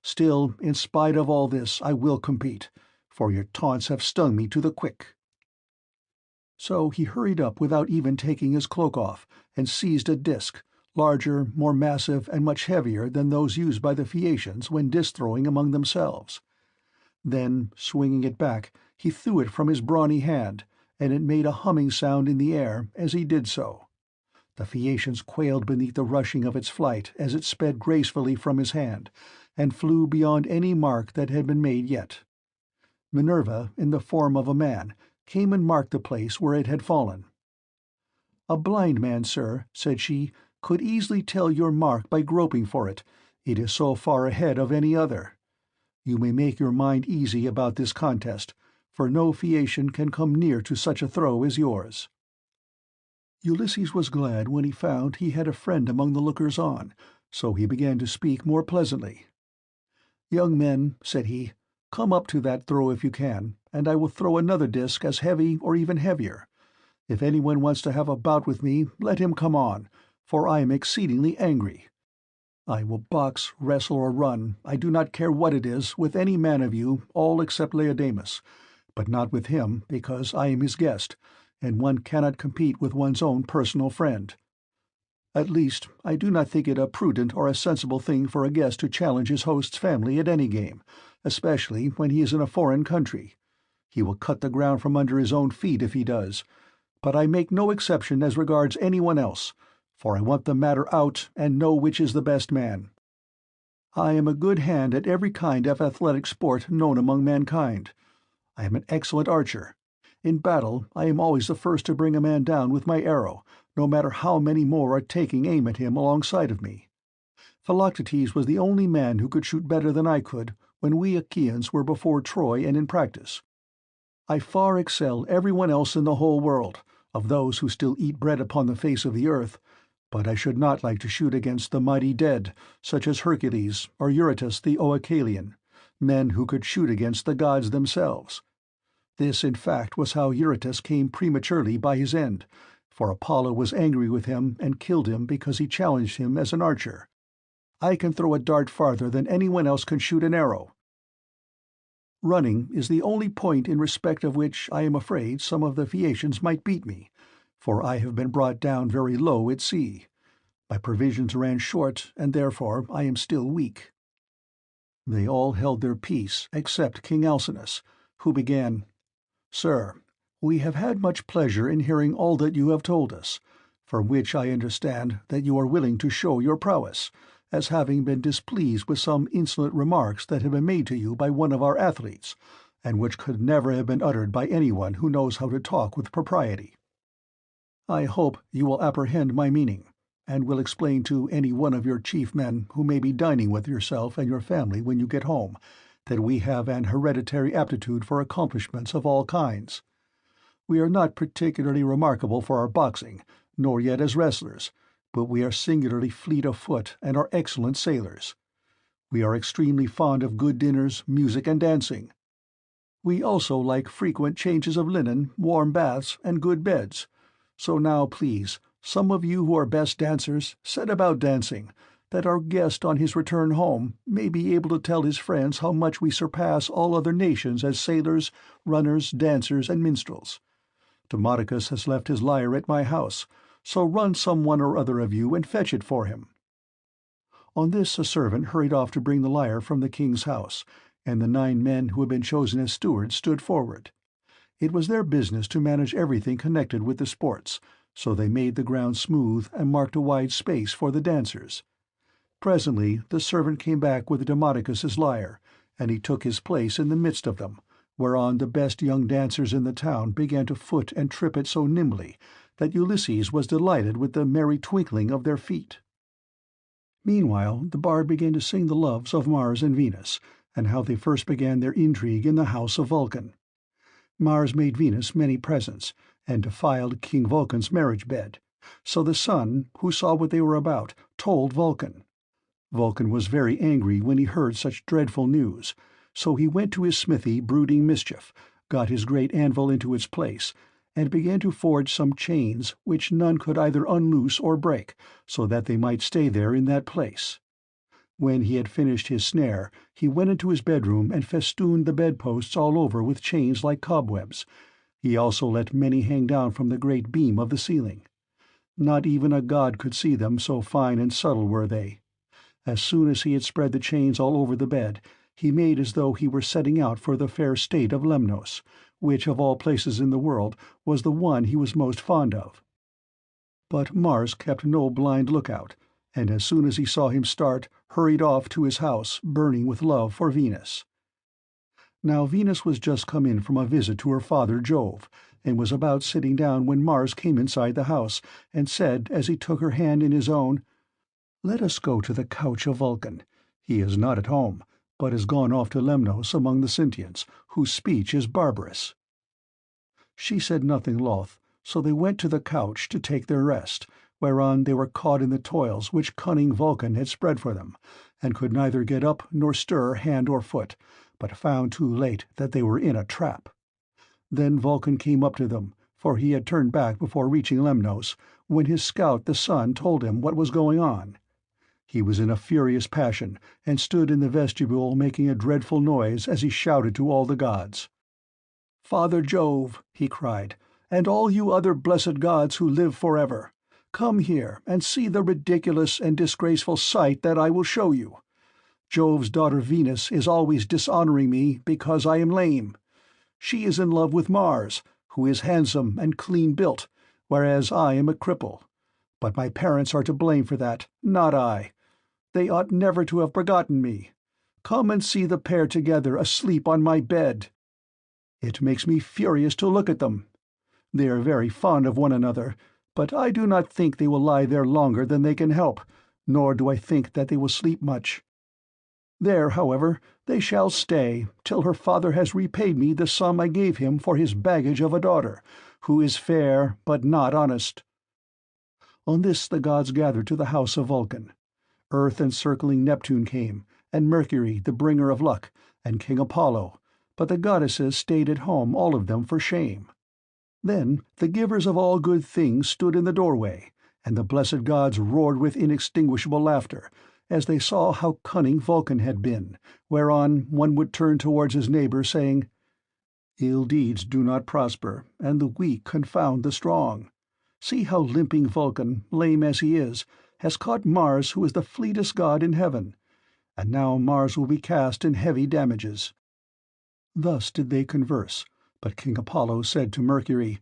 Still, in spite of all this, I will compete, for your taunts have stung me to the quick." So he hurried up without even taking his cloak off, and seized a disc, larger, more massive, and much heavier than those used by the Phaeacians when disc-throwing among themselves. Then, swinging it back, he threw it from his brawny hand, and it made a humming sound in the air as he did so. The Phaeacians quailed beneath the rushing of its flight as it sped gracefully from his hand, and flew beyond any mark that had been made yet. Minerva, in the form of a man, came and marked the place where it had fallen. "A blind man, sir," said she, "could easily tell your mark by groping for it. It is so far ahead of any other. You may make your mind easy about this contest, for no Phaeacian can come near to such a throw as yours." Ulysses was glad when he found he had a friend among the lookers-on, so he began to speak more pleasantly. "Young men," said he, "come up to that throw if you can, and I will throw another disc as heavy or even heavier. If anyone wants to have a bout with me, let him come on, for I am exceedingly angry. I will box, wrestle, or run, I do not care what it is, with any man of you, all except Laodamas, but not with him, because I am his guest, and one cannot compete with one's own personal friend. At least, I do not think it a prudent or a sensible thing for a guest to challenge his host's family at any game, especially when he is in a foreign country. He will cut the ground from under his own feet if he does. But I make no exception as regards anyone else, for I want the matter out and know which is the best man. I am a good hand at every kind of athletic sport known among mankind. I am an excellent archer. In battle I am always the first to bring a man down with my arrow, no matter how many more are taking aim at him alongside of me. Philoctetes was the only man who could shoot better than I could when we Achaeans were before Troy and in practice. I far excel everyone else in the whole world, of those who still eat bread upon the face of the earth, but I should not like to shoot against the mighty dead, such as Hercules or Eurytus the Oechalian, men who could shoot against the gods themselves. This, in fact, was how Eurytus came prematurely by his end, for Apollo was angry with him and killed him because he challenged him as an archer. I can throw a dart farther than anyone else can shoot an arrow. Running is the only point in respect of which I am afraid some of the Phaeacians might beat me, for I have been brought down very low at sea. My provisions ran short, and therefore I am still weak." They all held their peace except King Alcinous, who began, "Sir, we have had much pleasure in hearing all that you have told us, from which I understand that you are willing to show your prowess, as having been displeased with some insolent remarks that have been made to you by one of our athletes, and which could never have been uttered by anyone who knows how to talk with propriety. I hope you will apprehend my meaning, and will explain to any one of your chief men who may be dining with yourself and your family when you get home, that we have an hereditary aptitude for accomplishments of all kinds. We are not particularly remarkable for our boxing, nor yet as wrestlers, but we are singularly fleet of foot and are excellent sailors. We are extremely fond of good dinners, music, and dancing. We also like frequent changes of linen, warm baths, and good beds. So now, please, some of you who are best dancers, set about dancing, that our guest on his return home may be able to tell his friends how much we surpass all other nations as sailors, runners, dancers, and minstrels. Demodocus has left his lyre at my house, so run some one or other of you and fetch it for him." On this a servant hurried off to bring the lyre from the king's house, and the 9 men who had been chosen as stewards stood forward. It was their business to manage everything connected with the sports, so they made the ground smooth and marked a wide space for the dancers. Presently the servant came back with Demodocus's lyre, and he took his place in the midst of them, whereon the best young dancers in the town began to foot and trip it so nimbly that Ulysses was delighted with the merry twinkling of their feet. Meanwhile the bard began to sing the loves of Mars and Venus, and how they first began their intrigue in the house of Vulcan. Mars made Venus many presents, and defiled King Vulcan's marriage bed. So the sun, who saw what they were about, told Vulcan. Vulcan was very angry when he heard such dreadful news, so he went to his smithy brooding mischief, got his great anvil into its place, and began to forge some chains which none could either unloose or break, so that they might stay there in that place. When he had finished his snare, he went into his bedroom and festooned the bedposts all over with chains like cobwebs. He also let many hang down from the great beam of the ceiling. Not even a god could see them, so fine and subtle were they. As soon as he had spread the chains all over the bed, he made as though he were setting out for the fair state of Lemnos, which of all places in the world was the one he was most fond of. But Mars kept no blind lookout, and as soon as he saw him start, hurried off to his house, burning with love for Venus. Now Venus was just come in from a visit to her father Jove, and was about sitting down when Mars came inside the house, and said as he took her hand in his own, "Let us go to the couch of Vulcan. He is not at home, but has gone off to Lemnos among the Sintians, whose speech is barbarous." She said nothing loth, so they went to the couch to take their rest, whereon they were caught in the toils which cunning Vulcan had spread for them, and could neither get up nor stir hand or foot, but found too late that they were in a trap. Then Vulcan came up to them, for he had turned back before reaching Lemnos, when his scout the Sun told him what was going on. He was in a furious passion, and stood in the vestibule making a dreadful noise as he shouted to all the gods. "Father Jove," he cried, "and all you other blessed gods who live forever, come here and see the ridiculous and disgraceful sight that I will show you. Jove's daughter Venus is always dishonoring me because I am lame. She is in love with Mars, who is handsome and clean-built, whereas I am a cripple. But my parents are to blame for that, not I. They ought never to have begotten me. Come and see the pair together asleep on my bed. It makes me furious to look at them. They are very fond of one another, but I do not think they will lie there longer than they can help, nor do I think that they will sleep much. There, however, they shall stay, till her father has repaid me the sum I gave him for his baggage of a daughter, who is fair but not honest." On this the gods gathered to the house of Vulcan. Earth-encircling Neptune came, and Mercury, the bringer of luck, and King Apollo, but the goddesses stayed at home, all of them, for shame. Then the givers of all good things stood in the doorway, and the blessed gods roared with inextinguishable laughter, as they saw how cunning Vulcan had been, whereon one would turn towards his neighbor, saying, "Ill deeds do not prosper, and the weak confound the strong. See how limping Vulcan, lame as he is, has caught Mars, who is the fleetest god in heaven, and now Mars will be cast in heavy damages." Thus did they converse, but King Apollo said to Mercury,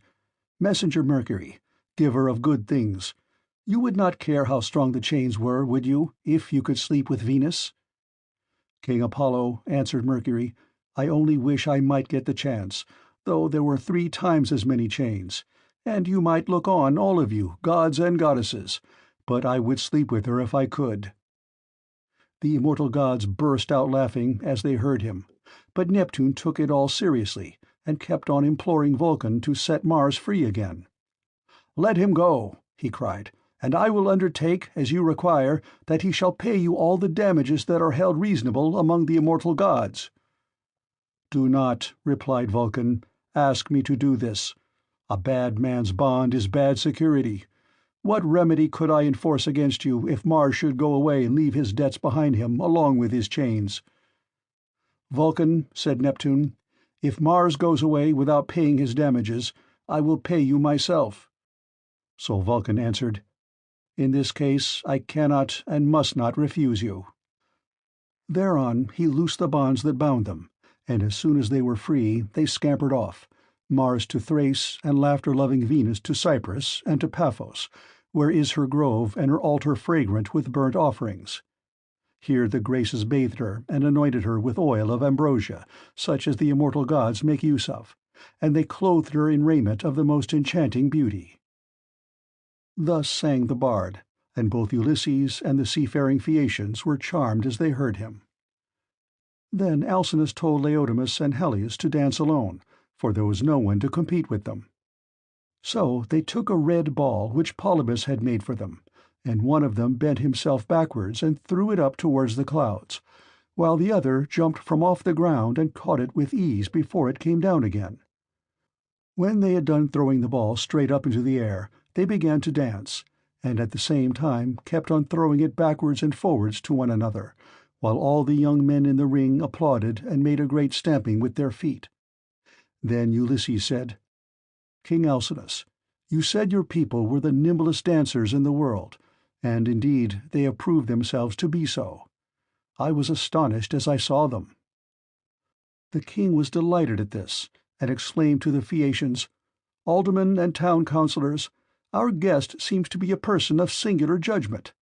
"Messenger Mercury, giver of good things, you would not care how strong the chains were, would you, if you could sleep with Venus?" "King Apollo," answered Mercury, "I only wish I might get the chance, though there were 3 times as many chains, and you might look on, all of you, gods and goddesses, but I would sleep with her if I could." The immortal gods burst out laughing as they heard him, but Neptune took it all seriously, and kept on imploring Vulcan to set Mars free again. "Let him go," he cried, "and I will undertake, as you require, that he shall pay you all the damages that are held reasonable among the immortal gods." "Do not," replied Vulcan, "ask me to do this. A bad man's bond is bad security. What remedy could I enforce against you if Mars should go away and leave his debts behind him along with his chains?" "Vulcan," said Neptune, "if Mars goes away without paying his damages, I will pay you myself." So Vulcan answered, "In this case I cannot and must not refuse you." Thereon he loosed the bonds that bound them, and as soon as they were free they scampered off, Mars to Thrace, and laughter-loving Venus to Cyprus and to Paphos, where is her grove and her altar fragrant with burnt offerings. Here the Graces bathed her and anointed her with oil of ambrosia, such as the immortal gods make use of, and they clothed her in raiment of the most enchanting beauty. Thus sang the bard, and both Ulysses and the seafaring Phaeacians were charmed as they heard him. Then Alcinous told Laodamas and Helios to dance alone, for there was no one to compete with them. So they took a red ball which Polybus had made for them, and one of them bent himself backwards and threw it up towards the clouds, while the other jumped from off the ground and caught it with ease before it came down again. When they had done throwing the ball straight up into the air, they began to dance, and at the same time kept on throwing it backwards and forwards to one another, while all the young men in the ring applauded and made a great stamping with their feet. Then Ulysses said, "King Alcinous, you said your people were the nimblest dancers in the world, and indeed they have proved themselves to be so. I was astonished as I saw them." The king was delighted at this, and exclaimed to the Phaeacians, "Aldermen and town councillors, our guest seems to be a person of singular judgment.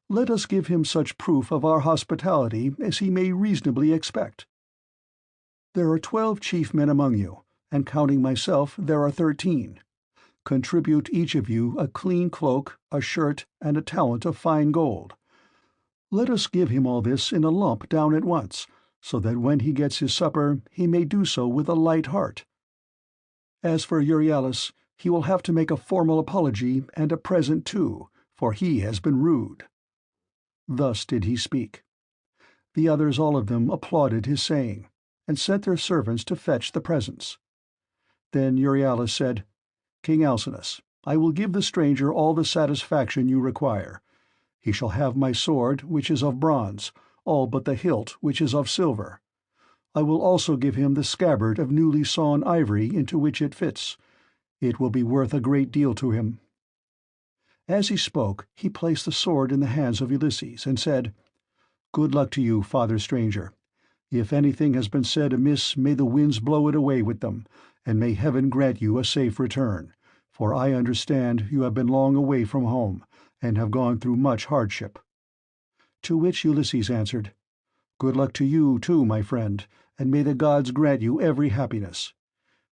Let us give him such proof of our hospitality as he may reasonably expect. There are 12 chief men among you, and counting myself there are 13. Contribute each of you a clean cloak, a shirt, and a talent of fine gold. Let us give him all this in a lump down at once, so that when he gets his supper he may do so with a light heart. As for Euryalus, he will have to make a formal apology and a present too, for he has been rude." Thus did he speak. The others all of them applauded his saying, and sent their servants to fetch the presents. Then Euryalus said, "King Alcinous, I will give the stranger all the satisfaction you require. He shall have my sword, which is of bronze, all but the hilt, which is of silver. I will also give him the scabbard of newly sawn ivory into which it fits. It will be worth a great deal to him." As he spoke, he placed the sword in the hands of Ulysses, and said, "Good luck to you, father stranger. If anything has been said amiss, may the winds blow it away with them, and may heaven grant you a safe return, for I understand you have been long away from home, and have gone through much hardship." To which Ulysses answered, "Good luck to you too, my friend, and may the gods grant you every happiness.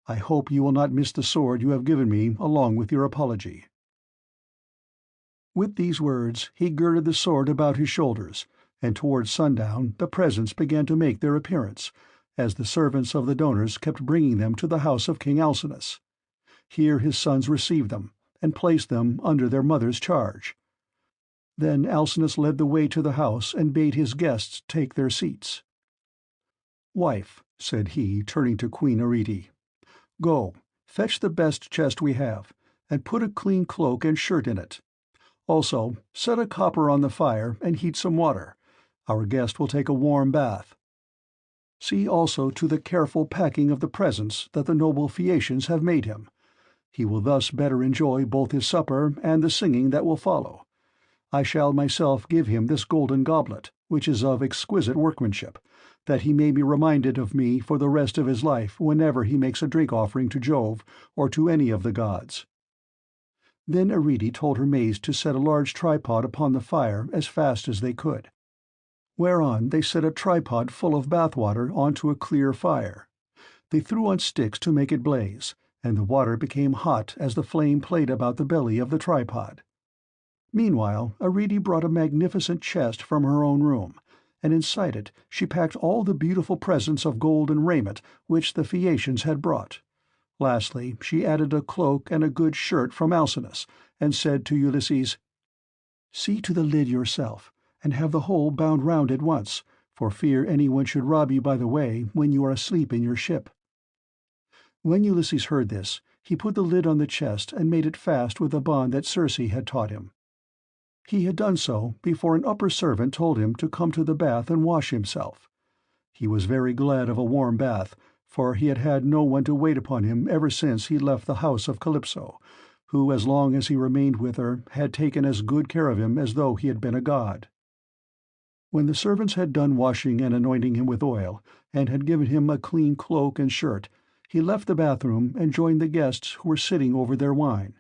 I hope you will not miss the sword you have given me along with your apology." With these words he girded the sword about his shoulders, and towards sundown the presents began to make their appearance, as the servants of the donors kept bringing them to the house of King Alcinous. Here his sons received them, and placed them under their mother's charge. Then Alcinous led the way to the house and bade his guests take their seats. "Wife," said he, turning to Queen Arete, "go, fetch the best chest we have, and put a clean cloak and shirt in it. Also, set a copper on the fire and heat some water. Our guest will take a warm bath. See also to the careful packing of the presents that the noble Phaeacians have made him. He will thus better enjoy both his supper and the singing that will follow. I shall myself give him this golden goblet, which is of exquisite workmanship, that he may be reminded of me for the rest of his life whenever he makes a drink-offering to Jove or to any of the gods." Then Arete told her maids to set a large tripod upon the fire as fast as they could, whereon they set a tripod full of bath-water onto a clear fire. They threw on sticks to make it blaze, and the water became hot as the flame played about the belly of the tripod. Meanwhile Arete brought a magnificent chest from her own room, and inside it she packed all the beautiful presents of gold and raiment which the Phaeacians had brought. Lastly, she added a cloak and a good shirt from Alcinous, and said to Ulysses, "See to the lid yourself, and have the whole bound round at once, for fear anyone should rob you by the way when you are asleep in your ship." When Ulysses heard this, he put the lid on the chest and made it fast with a bond that Circe had taught him. He had done so before an upper servant told him to come to the bath and wash himself. He was very glad of a warm bath, for he had had no one to wait upon him ever since he left the house of Calypso, who, as long as he remained with her, had taken as good care of him as though he had been a god. When the servants had done washing and anointing him with oil, and had given him a clean cloak and shirt, he left the bathroom and joined the guests who were sitting over their wine.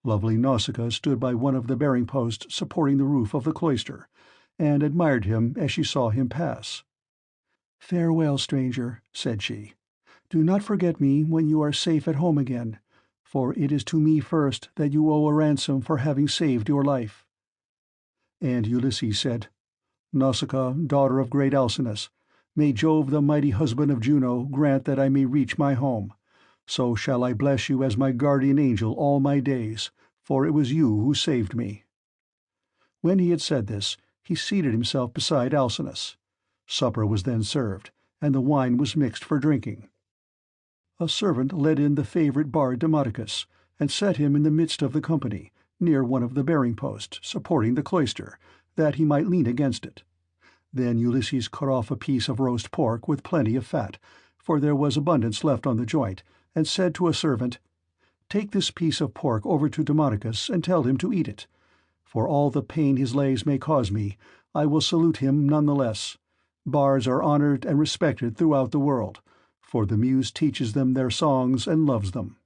Lovely Nausicaa stood by one of the bearing posts supporting the roof of the cloister, and admired him as she saw him pass. "Farewell, stranger," said she. "Do not forget me when you are safe at home again, for it is to me first that you owe a ransom for having saved your life." And Ulysses said, "Nausicaa, daughter of great Alcinous, may Jove, the mighty husband of Juno, grant that I may reach my home. So shall I bless you as my guardian angel all my days, for it was you who saved me." When he had said this, he seated himself beside Alcinous. Supper was then served, and the wine was mixed for drinking. A servant led in the favorite bard Demodocus, and set him in the midst of the company, near one of the bearing posts, supporting the cloister, that he might lean against it. Then Ulysses cut off a piece of roast pork with plenty of fat, for there was abundance left on the joint, and said to a servant, "Take this piece of pork over to Demodocus and tell him to eat it. For all the pain his legs may cause me, I will salute him none the less. Bards are honored and respected throughout the world, for the muse teaches them their songs and loves them."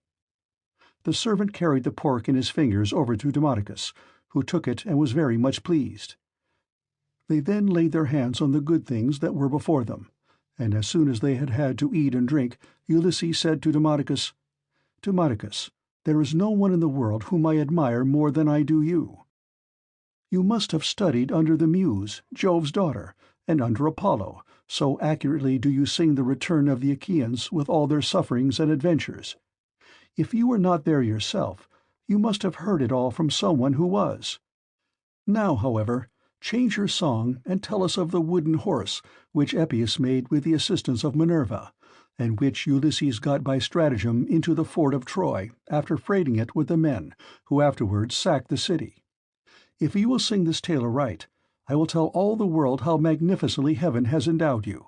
The servant carried the pork in his fingers over to Demodocus, who took it and was very much pleased. They then laid their hands on the good things that were before them, and as soon as they had had to eat and drink, Ulysses said to Demodocus, "Demodocus, there is no one in the world whom I admire more than I do you. You must have studied under the Muse, Jove's daughter, and under Apollo, So accurately do you sing the return of the Achaeans with all their sufferings and adventures. If you were not there yourself, you must have heard it all from someone who was. Now, however, change your song and tell us of the wooden horse which Epeus made with the assistance of Minerva, and which Ulysses got by stratagem into the fort of Troy after freighting it with the men who afterwards sacked the city. If you will sing this tale aright, I will tell all the world how magnificently heaven has endowed you."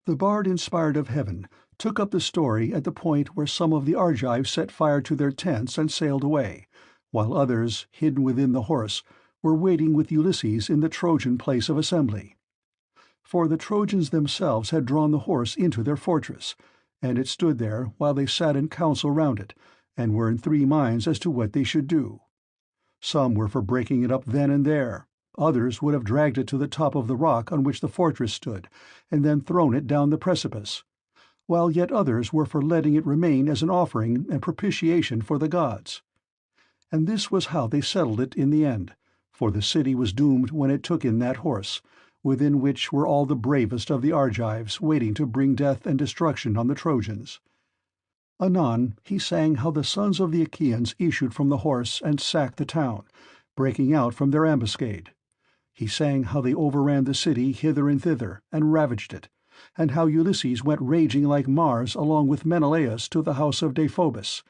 The bard inspired of heaven took up the story at the point where some of the Argives set fire to their tents and sailed away, while others, hidden within the horse, were waiting with Ulysses in the Trojan place of assembly. For the Trojans themselves had drawn the horse into their fortress, and it stood there while they sat in council round it, and were in 3 minds as to what they should do. Some were for breaking it up then and there, others would have dragged it to the top of the rock on which the fortress stood, and then thrown it down the precipice, while yet others were for letting it remain as an offering and propitiation for the gods. And this was how they settled it in the end, for the city was doomed when it took in that horse, within which were all the bravest of the Argives waiting to bring death and destruction on the Trojans. Anon he sang how the sons of the Achaeans issued from the horse and sacked the town, breaking out from their ambuscade. He sang how they overran the city hither and thither, and ravaged it, and how Ulysses went raging like Mars along with Menelaus to the house of Deiphobus.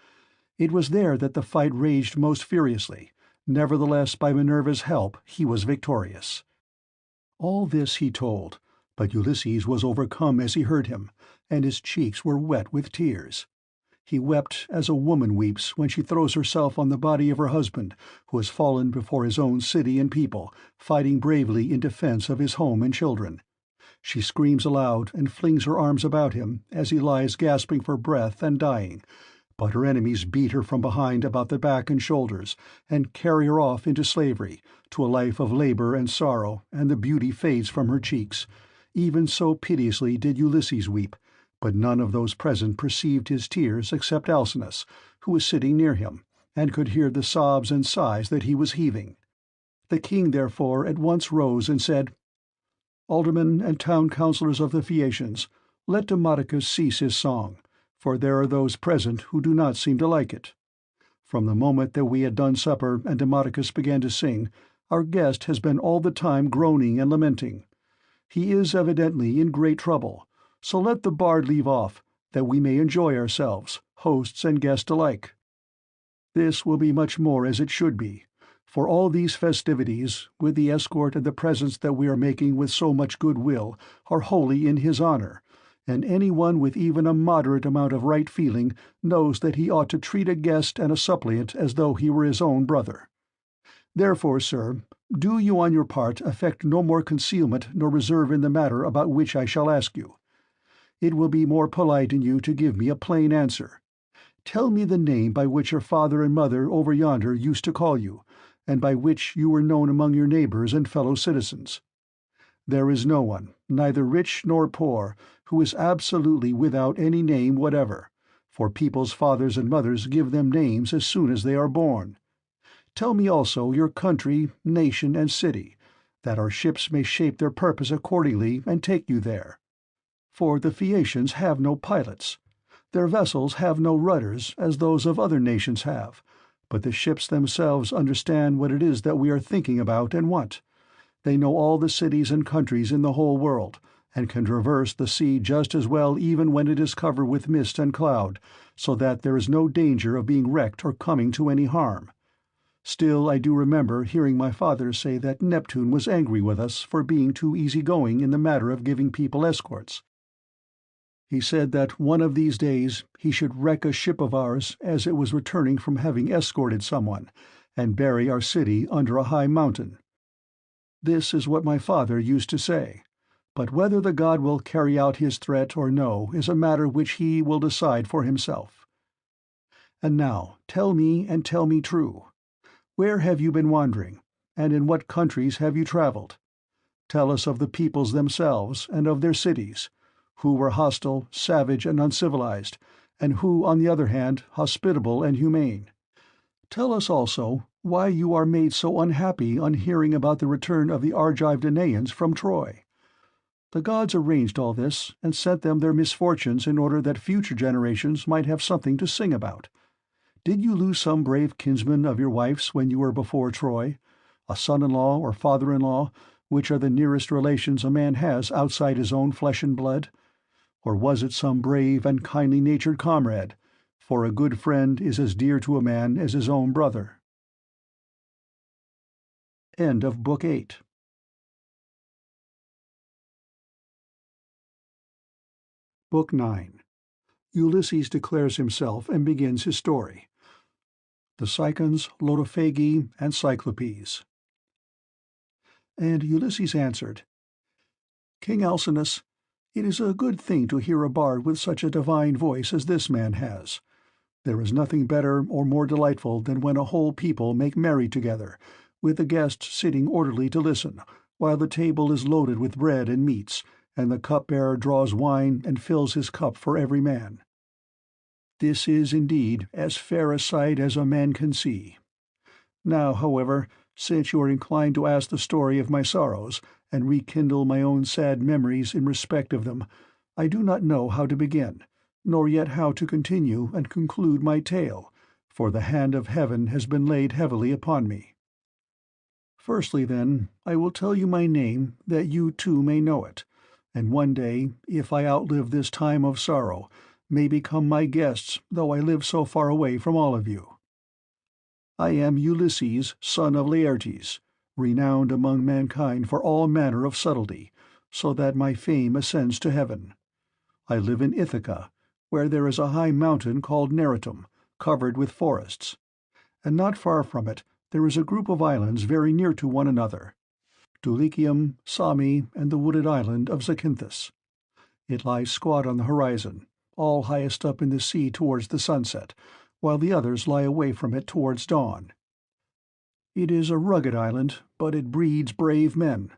It was there that the fight raged most furiously. Nevertheless, by Minerva's help, he was victorious. All this he told, but Ulysses was overcome as he heard him, and his cheeks were wet with tears. He wept as a woman weeps when she throws herself on the body of her husband, who has fallen before his own city and people, fighting bravely in defense of his home and children. She screams aloud and flings her arms about him as he lies gasping for breath and dying, but her enemies beat her from behind about the back and shoulders, and carry her off into slavery, to a life of labor and sorrow, and the beauty fades from her cheeks. Even so piteously did Ulysses weep, but none of those present perceived his tears except Alcinous, who was sitting near him, and could hear the sobs and sighs that he was heaving. The king therefore at once rose and said, "Aldermen and town councillors of the Phaeacians, let Demodocus cease his song, for there are those present who do not seem to like it. From the moment that we had done supper and Demodocus began to sing, our guest has been all the time groaning and lamenting. He is evidently in great trouble, so let the bard leave off, that we may enjoy ourselves, hosts and guests alike. This will be much more as it should be, for all these festivities, with the escort and the presents that we are making with so much good will, are wholly in his honor, and anyone with even a moderate amount of right feeling knows that he ought to treat a guest and a suppliant as though he were his own brother. Therefore, sir, do you on your part affect no more concealment nor reserve in the matter about which I shall ask you. It will be more polite in you to give me a plain answer. Tell me the name by which your father and mother over yonder used to call you, and by which you were known among your neighbors and fellow citizens. There is no one, neither rich nor poor, who is absolutely without any name whatever, for people's fathers and mothers give them names as soon as they are born. Tell me also your country, nation, and city, that our ships may shape their purpose accordingly and take you there. For the Phaeacians have no pilots. Their vessels have no rudders, as those of other nations have, but the ships themselves understand what it is that we are thinking about and want. They know all the cities and countries in the whole world, and can traverse the sea just as well even when it is covered with mist and cloud, so that there is no danger of being wrecked or coming to any harm. Still, I do remember hearing my father say that Neptune was angry with us for being too easy-going in the matter of giving people escorts. He said that one of these days he should wreck a ship of ours as it was returning from having escorted someone, and bury our city under a high mountain. This is what my father used to say, but whether the god will carry out his threat or no is a matter which he will decide for himself. And now tell me, and tell me true. Where have you been wandering, and in what countries have you traveled? Tell us of the peoples themselves, and of their cities, who were hostile, savage, and uncivilized, and who, on the other hand, hospitable and humane. Tell us also why you are made so unhappy on hearing about the return of the Argive Danaans from Troy. The gods arranged all this, and sent them their misfortunes in order that future generations might have something to sing about. Did you lose some brave kinsman of your wife's when you were before Troy? A son-in-law or father-in-law, which are the nearest relations a man has outside his own flesh and blood? Or was it some brave and kindly-natured comrade? For a good friend is as dear to a man as his own brother. End of Book 8. Book 9. Ulysses declares himself and begins his story. The Cicons, Lotophagi, and Cyclopes. And Ulysses answered, King Alcinous, it is a good thing to hear a bard with such a divine voice as this man has. There is nothing better or more delightful than when a whole people make merry together, with the guests sitting orderly to listen, while the table is loaded with bread and meats, and the cupbearer draws wine and fills his cup for every man. This is, indeed, as fair a sight as a man can see. Now, however, since you are inclined to ask the story of my sorrows, and rekindle my own sad memories in respect of them, I do not know how to begin, nor yet how to continue and conclude my tale, for the hand of heaven has been laid heavily upon me. Firstly, then, I will tell you my name, that you too may know it, and one day, if I outlive this time of sorrow, may become my guests, though I live so far away from all of you. I am Ulysses, son of Laertes, renowned among mankind for all manner of subtlety, so that my fame ascends to heaven. I live in Ithaca, where there is a high mountain called Neritum, covered with forests, and not far from it there is a group of islands very near to one another, Dulichium, Sami, and the wooded island of Zacynthus. It lies squat on the horizon, all highest up in the sea towards the sunset, while the others lie away from it towards dawn. It is a rugged island, but it breeds brave men,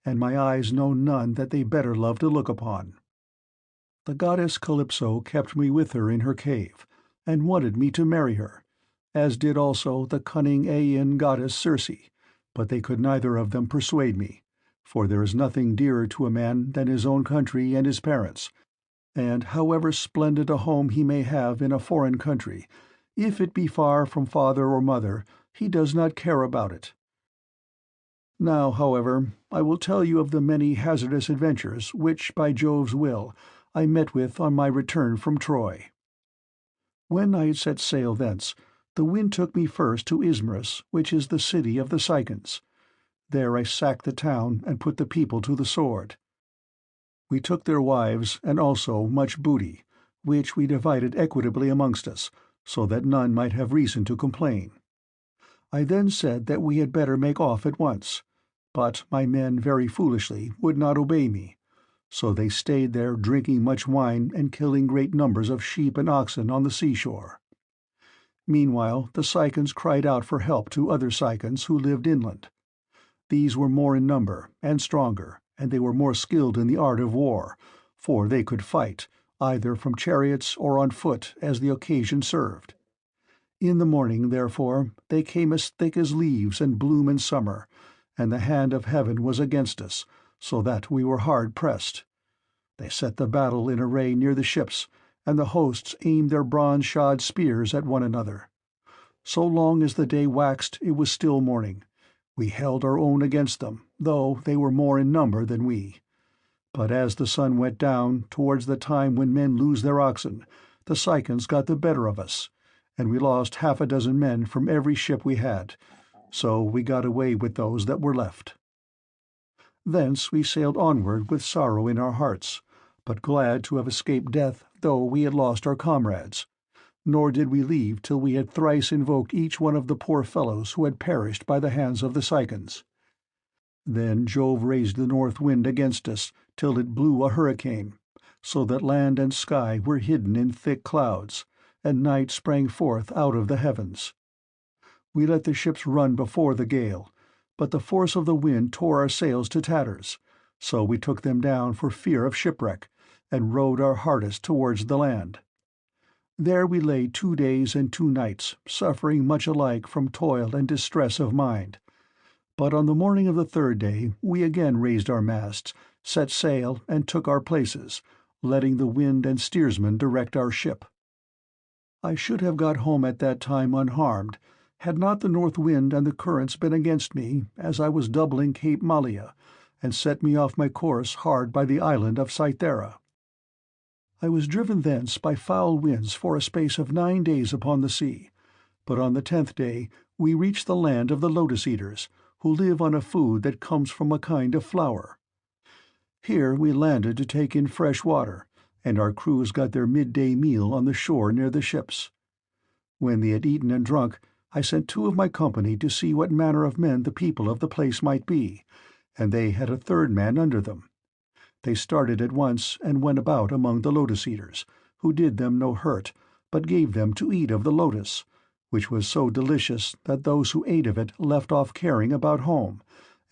and my eyes know none that they better love to look upon. The goddess Calypso kept me with her in her cave, and wanted me to marry her, as did also the cunning Aeaean goddess Circe, but they could neither of them persuade me, for there is nothing dearer to a man than his own country and his parents, and however splendid a home he may have in a foreign country, if it be far from father or mother, he does not care about it. Now, however, I will tell you of the many hazardous adventures which, by Jove's will, I met with on my return from Troy. When I had set sail thence, the wind took me first to Ismarus, which is the city of the Cicons. There I sacked the town and put the people to the sword. We took their wives and also much booty, which we divided equitably amongst us, so that none might have reason to complain. I then said that we had better make off at once, but my men very foolishly would not obey me, so they stayed there drinking much wine and killing great numbers of sheep and oxen on the seashore. Meanwhile the Cicons cried out for help to other Cicons who lived inland. These were more in number and stronger, and they were more skilled in the art of war, for they could fight, either from chariots or on foot as the occasion served. In the morning, therefore, they came as thick as leaves and bloom in summer, and the hand of heaven was against us, so that we were hard pressed. They set the battle in array near the ships, and the hosts aimed their bronze-shod spears at one another. So long as the day waxed it was still morning. We held our own against them, though they were more in number than we. But as the sun went down, towards the time when men lose their oxen, the Cicons got the better of us, and we lost 6 men from every ship we had, so we got away with those that were left. Thence we sailed onward with sorrow in our hearts, but glad to have escaped death, though we had lost our comrades. Nor did we leave till we had thrice invoked each one of the poor fellows who had perished by the hands of the Cicons. Then Jove raised the north wind against us till it blew a hurricane, so that land and sky were hidden in thick clouds, and night sprang forth out of the heavens. We let the ships run before the gale, but the force of the wind tore our sails to tatters, so we took them down for fear of shipwreck, and rowed our hardest towards the land. There we lay 2 days and 2 nights, suffering much alike from toil and distress of mind. But on the morning of the 3rd day we again raised our masts, set sail, and took our places, letting the wind and steersman direct our ship. I should have got home at that time unharmed, had not the north wind and the currents been against me as I was doubling Cape Malea, and set me off my course hard by the island of Cythera. I was driven thence by foul winds for a space of 9 days upon the sea, but on the 10th day we reached the land of the lotus-eaters, who live on a food that comes from a kind of flower. Here we landed to take in fresh water, and our crews got their midday meal on the shore near the ships. When they had eaten and drunk, I sent 2 of my company to see what manner of men the people of the place might be, and they had a 3rd man under them. They started at once and went about among the lotus-eaters, who did them no hurt, but gave them to eat of the lotus, which was so delicious that those who ate of it left off caring about home,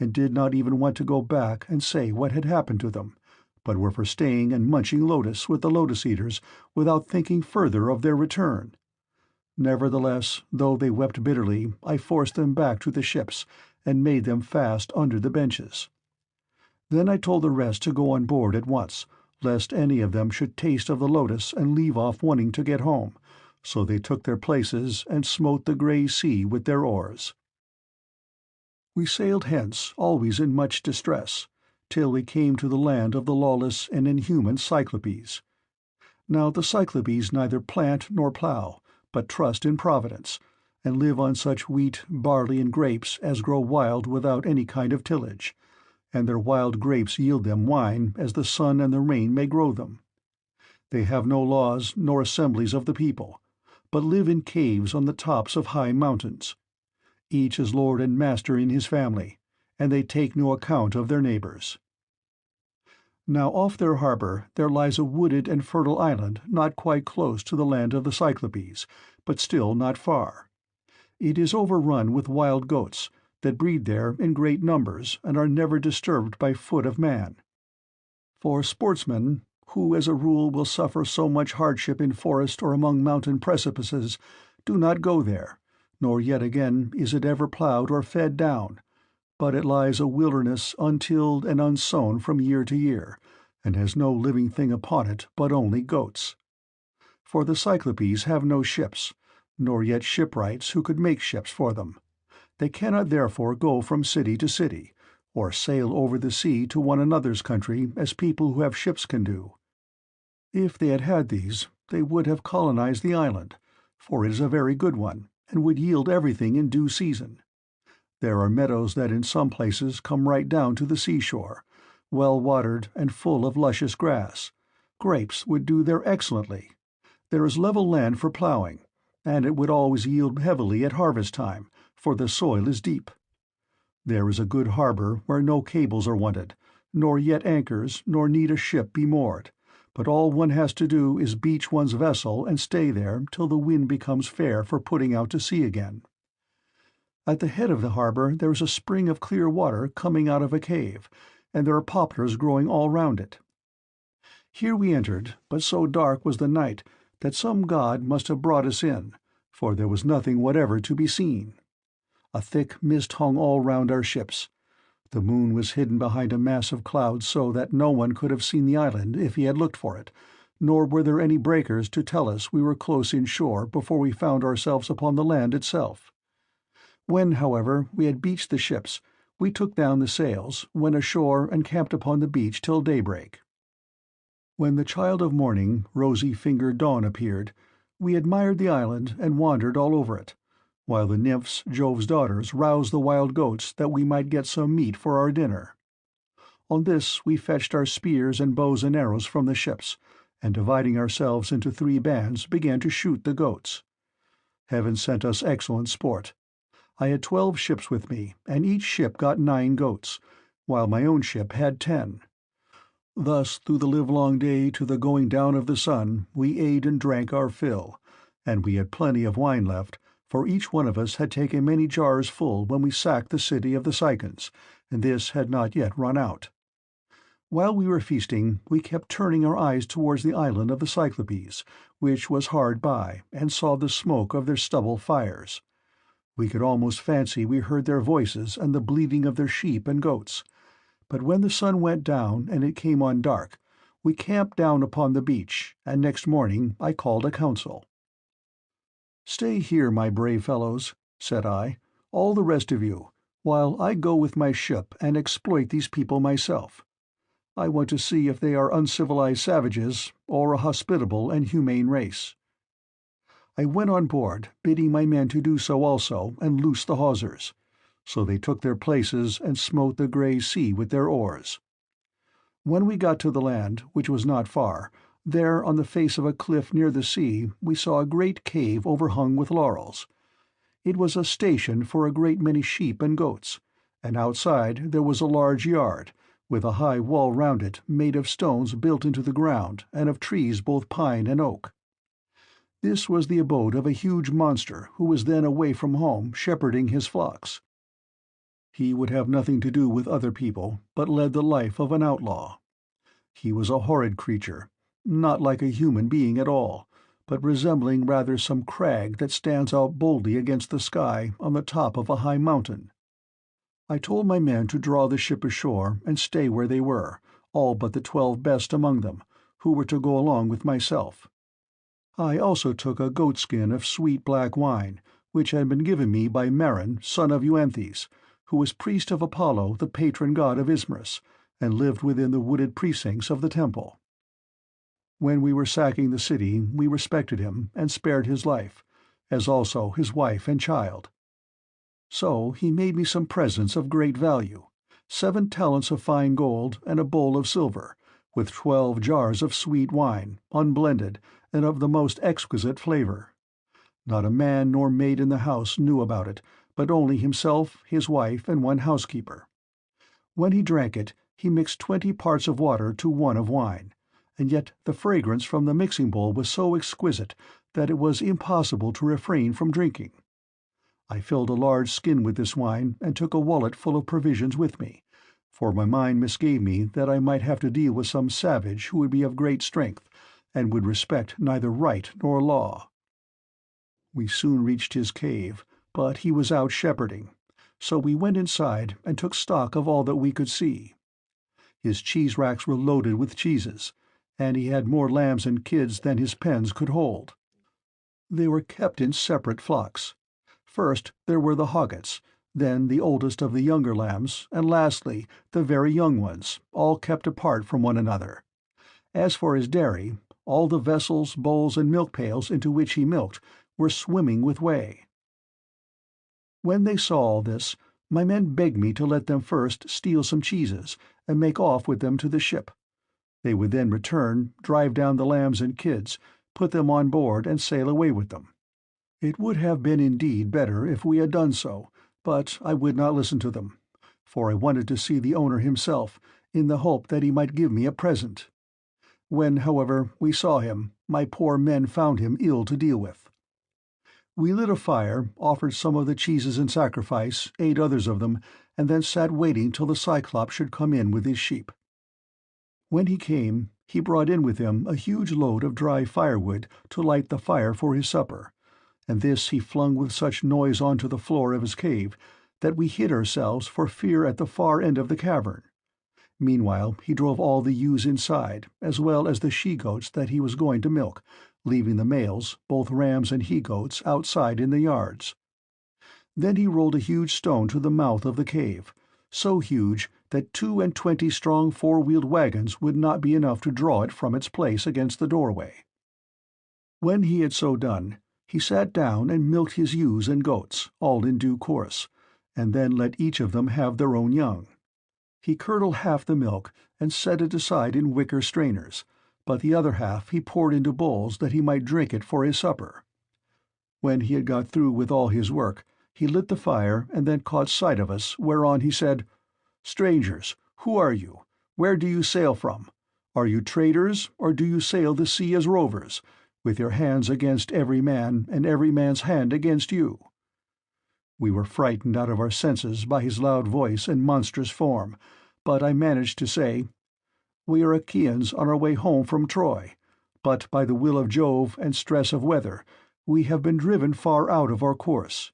and did not even want to go back and say what had happened to them, but were for staying and munching lotus with the lotus-eaters without thinking further of their return. Nevertheless, though they wept bitterly, I forced them back to the ships, and made them fast under the benches. Then I told the rest to go on board at once, lest any of them should taste of the lotus and leave off wanting to get home, so they took their places and smote the grey sea with their oars. We sailed hence, always in much distress, till we came to the land of the lawless and inhuman Cyclopes. Now the Cyclopes neither plant nor plough, but trust in Providence, and live on such wheat, barley, and grapes as grow wild without any kind of tillage, and their wild grapes yield them wine as the sun and the rain may grow them. They have no laws nor assemblies of the people, but live in caves on the tops of high mountains. Each is lord and master in his family, and they take no account of their neighbors. Now off their harbor there lies a wooded and fertile island not quite close to the land of the Cyclopes, but still not far. It is overrun with wild goats, that breed there in great numbers and are never disturbed by foot of man. For sportsmen, who as a rule will suffer so much hardship in forest or among mountain precipices, do not go there, nor yet again is it ever ploughed or fed down, but it lies a wilderness untilled and unsown from year to year, and has no living thing upon it but only goats. For the Cyclopes have no ships, nor yet shipwrights who could make ships for them. They cannot therefore go from city to city, or sail over the sea to one another's country as people who have ships can do. If they had had these, they would have colonized the island, for it is a very good one, and would yield everything in due season. There are meadows that in some places come right down to the seashore, well watered and full of luscious grass. Grapes would do there excellently. There is level land for ploughing, and it would always yield heavily at harvest time, for the soil is deep. There is a good harbor where no cables are wanted, nor yet anchors, nor need a ship be moored, but all one has to do is beach one's vessel and stay there till the wind becomes fair for putting out to sea again. At the head of the harbor there is a spring of clear water coming out of a cave, and there are poplars growing all round it. Here we entered, but so dark was the night that some god must have brought us in, for there was nothing whatever to be seen. A thick mist hung all round our ships. The moon was hidden behind a mass of clouds so that no one could have seen the island if he had looked for it, nor were there any breakers to tell us we were close inshore before we found ourselves upon the land itself. When, however, we had beached the ships, we took down the sails, went ashore, and camped upon the beach till daybreak. When the child of morning, rosy-fingered dawn appeared, we admired the island and wandered all over it, while the nymphs, Jove's daughters, roused the wild goats that we might get some meat for our dinner. On this we fetched our spears and bows and arrows from the ships, and dividing ourselves into 3 bands, began to shoot the goats. Heaven sent us excellent sport. I had 12 ships with me, and each ship got 9 goats, while my own ship had 10. Thus through the livelong day to the going down of the sun we ate and drank our fill, and we had plenty of wine left, for each one of us had taken many jars full when we sacked the city of the Cicons, and this had not yet run out. While we were feasting, we kept turning our eyes towards the island of the Cyclopes, which was hard by, and saw the smoke of their stubble fires. We could almost fancy we heard their voices and the bleating of their sheep and goats. But when the sun went down and it came on dark, we camped down upon the beach, and next morning I called a council. "Stay here, my brave fellows," said I, "all the rest of you, while I go with my ship and exploit these people myself. I want to see if they are uncivilized savages or a hospitable and humane race." I went on board, bidding my men to do so also, and loose the hawsers. So they took their places and smote the grey sea with their oars. When we got to the land, which was not far, there on the face of a cliff near the sea we saw a great cave overhung with laurels. It was a station for a great many sheep and goats, and outside there was a large yard, with a high wall round it made of stones built into the ground, and of trees both pine and oak. This was the abode of a huge monster who was then away from home shepherding his flocks. He would have nothing to do with other people, but led the life of an outlaw. He was a horrid creature, not like a human being at all, but resembling rather some crag that stands out boldly against the sky on the top of a high mountain. I told my men to draw the ship ashore and stay where they were, all but the 12 best among them, who were to go along with myself. I also took a goatskin of sweet black wine, which had been given me by Maron, son of Euanthes, who was priest of Apollo, the patron god of Ismarus, and lived within the wooded precincts of the temple. When we were sacking the city we respected him and spared his life, as also his wife and child. So he made me some presents of great value, 7 talents of fine gold and a bowl of silver, with 12 jars of sweet wine, unblended, and of the most exquisite flavour. Not a man nor maid in the house knew about it, but only himself, his wife, and 1 housekeeper. When he drank it, he mixed 20 parts of water to 1 of wine, and yet the fragrance from the mixing bowl was so exquisite that it was impossible to refrain from drinking. I filled a large skin with this wine and took a wallet full of provisions with me, for my mind misgave me that I might have to deal with some savage who would be of great strength, and would respect neither right nor law. We soon reached his cave, but he was out shepherding, so we went inside and took stock of all that we could see. His cheese racks were loaded with cheeses, and he had more lambs and kids than his pens could hold. They were kept in separate flocks. First there were the hoggets, then the oldest of the younger lambs, and lastly the very young ones, all kept apart from one another. As for his dairy, all the vessels, bowls, and milk pails into which he milked were swimming with whey. When they saw all this, my men begged me to let them first steal some cheeses, and make off with them to the ship. They would then return, drive down the lambs and kids, put them on board, and sail away with them. It would have been indeed better if we had done so, but I would not listen to them, for I wanted to see the owner himself, in the hope that he might give me a present. When, however, we saw him, my poor men found him ill to deal with. We lit a fire, offered some of the cheeses in sacrifice, ate others of them, and then sat waiting till the Cyclops should come in with his sheep. When he came, he brought in with him a huge load of dry firewood to light the fire for his supper, and this he flung with such noise on to the floor of his cave that we hid ourselves for fear at the far end of the cavern. Meanwhile he drove all the ewes inside, as well as the she-goats that he was going to milk, leaving the males, both rams and he-goats, outside in the yards. Then he rolled a huge stone to the mouth of the cave, so huge that 22 strong 4-wheeled wagons would not be enough to draw it from its place against the doorway. When he had so done, he sat down and milked his ewes and goats, all in due course, and then let each of them have their own young. He curdled half the milk and set it aside in wicker strainers, but the other half he poured into bowls that he might drink it for his supper. When he had got through with all his work, he lit the fire and then caught sight of us, whereon he said, "Strangers, who are you? Where do you sail from? Are you traders, or do you sail the sea as rovers, with your hands against every man, and every man's hand against you?" We were frightened out of our senses by his loud voice and monstrous form, but I managed to say, "We are Achaeans on our way home from Troy, but by the will of Jove and stress of weather, we have been driven far out of our course.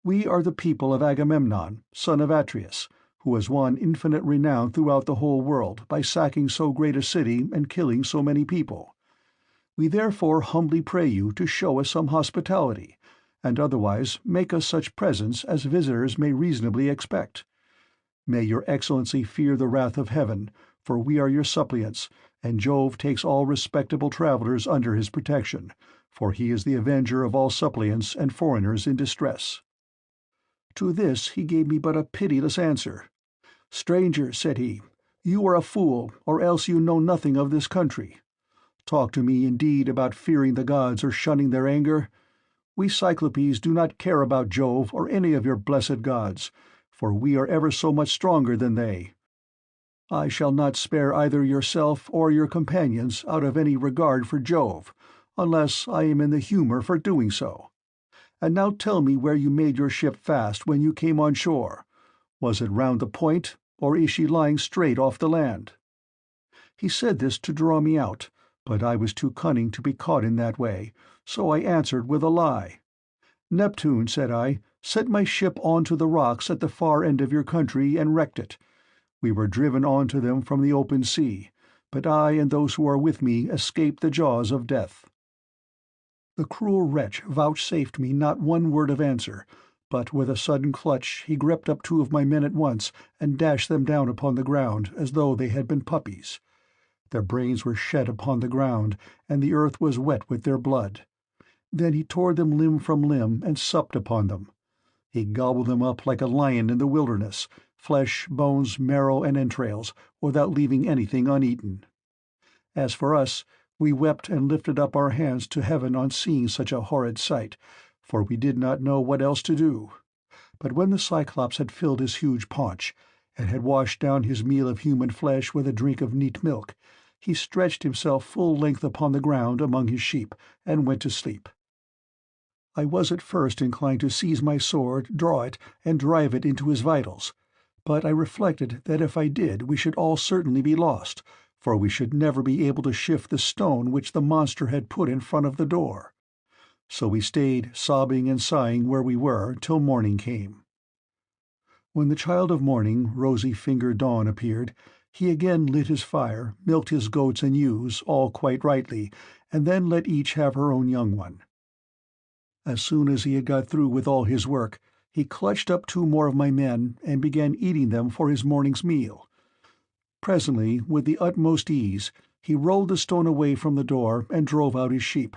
We are the people of Agamemnon, son of Atreus, who has won infinite renown throughout the whole world by sacking so great a city and killing so many people. We therefore humbly pray you to show us some hospitality, and otherwise make us such presents as visitors may reasonably expect. May your Excellency fear the wrath of heaven, for we are your suppliants, and Jove takes all respectable travellers under his protection, for he is the avenger of all suppliants and foreigners in distress." To this he gave me but a pitiless answer. "Stranger," said he, "you are a fool, or else you know nothing of this country. Talk to me indeed about fearing the gods or shunning their anger. We Cyclopes do not care about Jove or any of your blessed gods, for we are ever so much stronger than they. I shall not spare either yourself or your companions out of any regard for Jove, unless I am in the humour for doing so. And now tell me where you made your ship fast when you came on shore. Was it round the point, or is she lying straight off the land?" He said this to draw me out, but I was too cunning to be caught in that way, so I answered with a lie. "Neptune," said I, "set my ship on to the rocks at the far end of your country and wrecked it. We were driven on to them from the open sea, but I and those who are with me escaped the jaws of death." The cruel wretch vouchsafed me not one word of answer, but with a sudden clutch he gripped up 2 of my men at once and dashed them down upon the ground as though they had been puppies. Their brains were shed upon the ground, and the earth was wet with their blood. Then he tore them limb from limb and supped upon them. He gobbled them up like a lion in the wilderness, flesh, bones, marrow, and entrails, without leaving anything uneaten. As for us, we wept and lifted up our hands to heaven on seeing such a horrid sight, for we did not know what else to do. But when the Cyclops had filled his huge paunch, and had washed down his meal of human flesh with a drink of neat milk, he stretched himself full length upon the ground among his sheep, and went to sleep. I was at first inclined to seize my sword, draw it, and drive it into his vitals, but I reflected that if I did we should all certainly be lost, for we should never be able to shift the stone which the monster had put in front of the door. So we stayed sobbing and sighing where we were till morning came. When the child of morning, rosy-fingered Dawn, appeared, he again lit his fire, milked his goats and ewes, all quite rightly, and then let each have her own young one. As soon as he had got through with all his work, he clutched up 2 more of my men and began eating them for his morning's meal. Presently, with the utmost ease, he rolled the stone away from the door and drove out his sheep,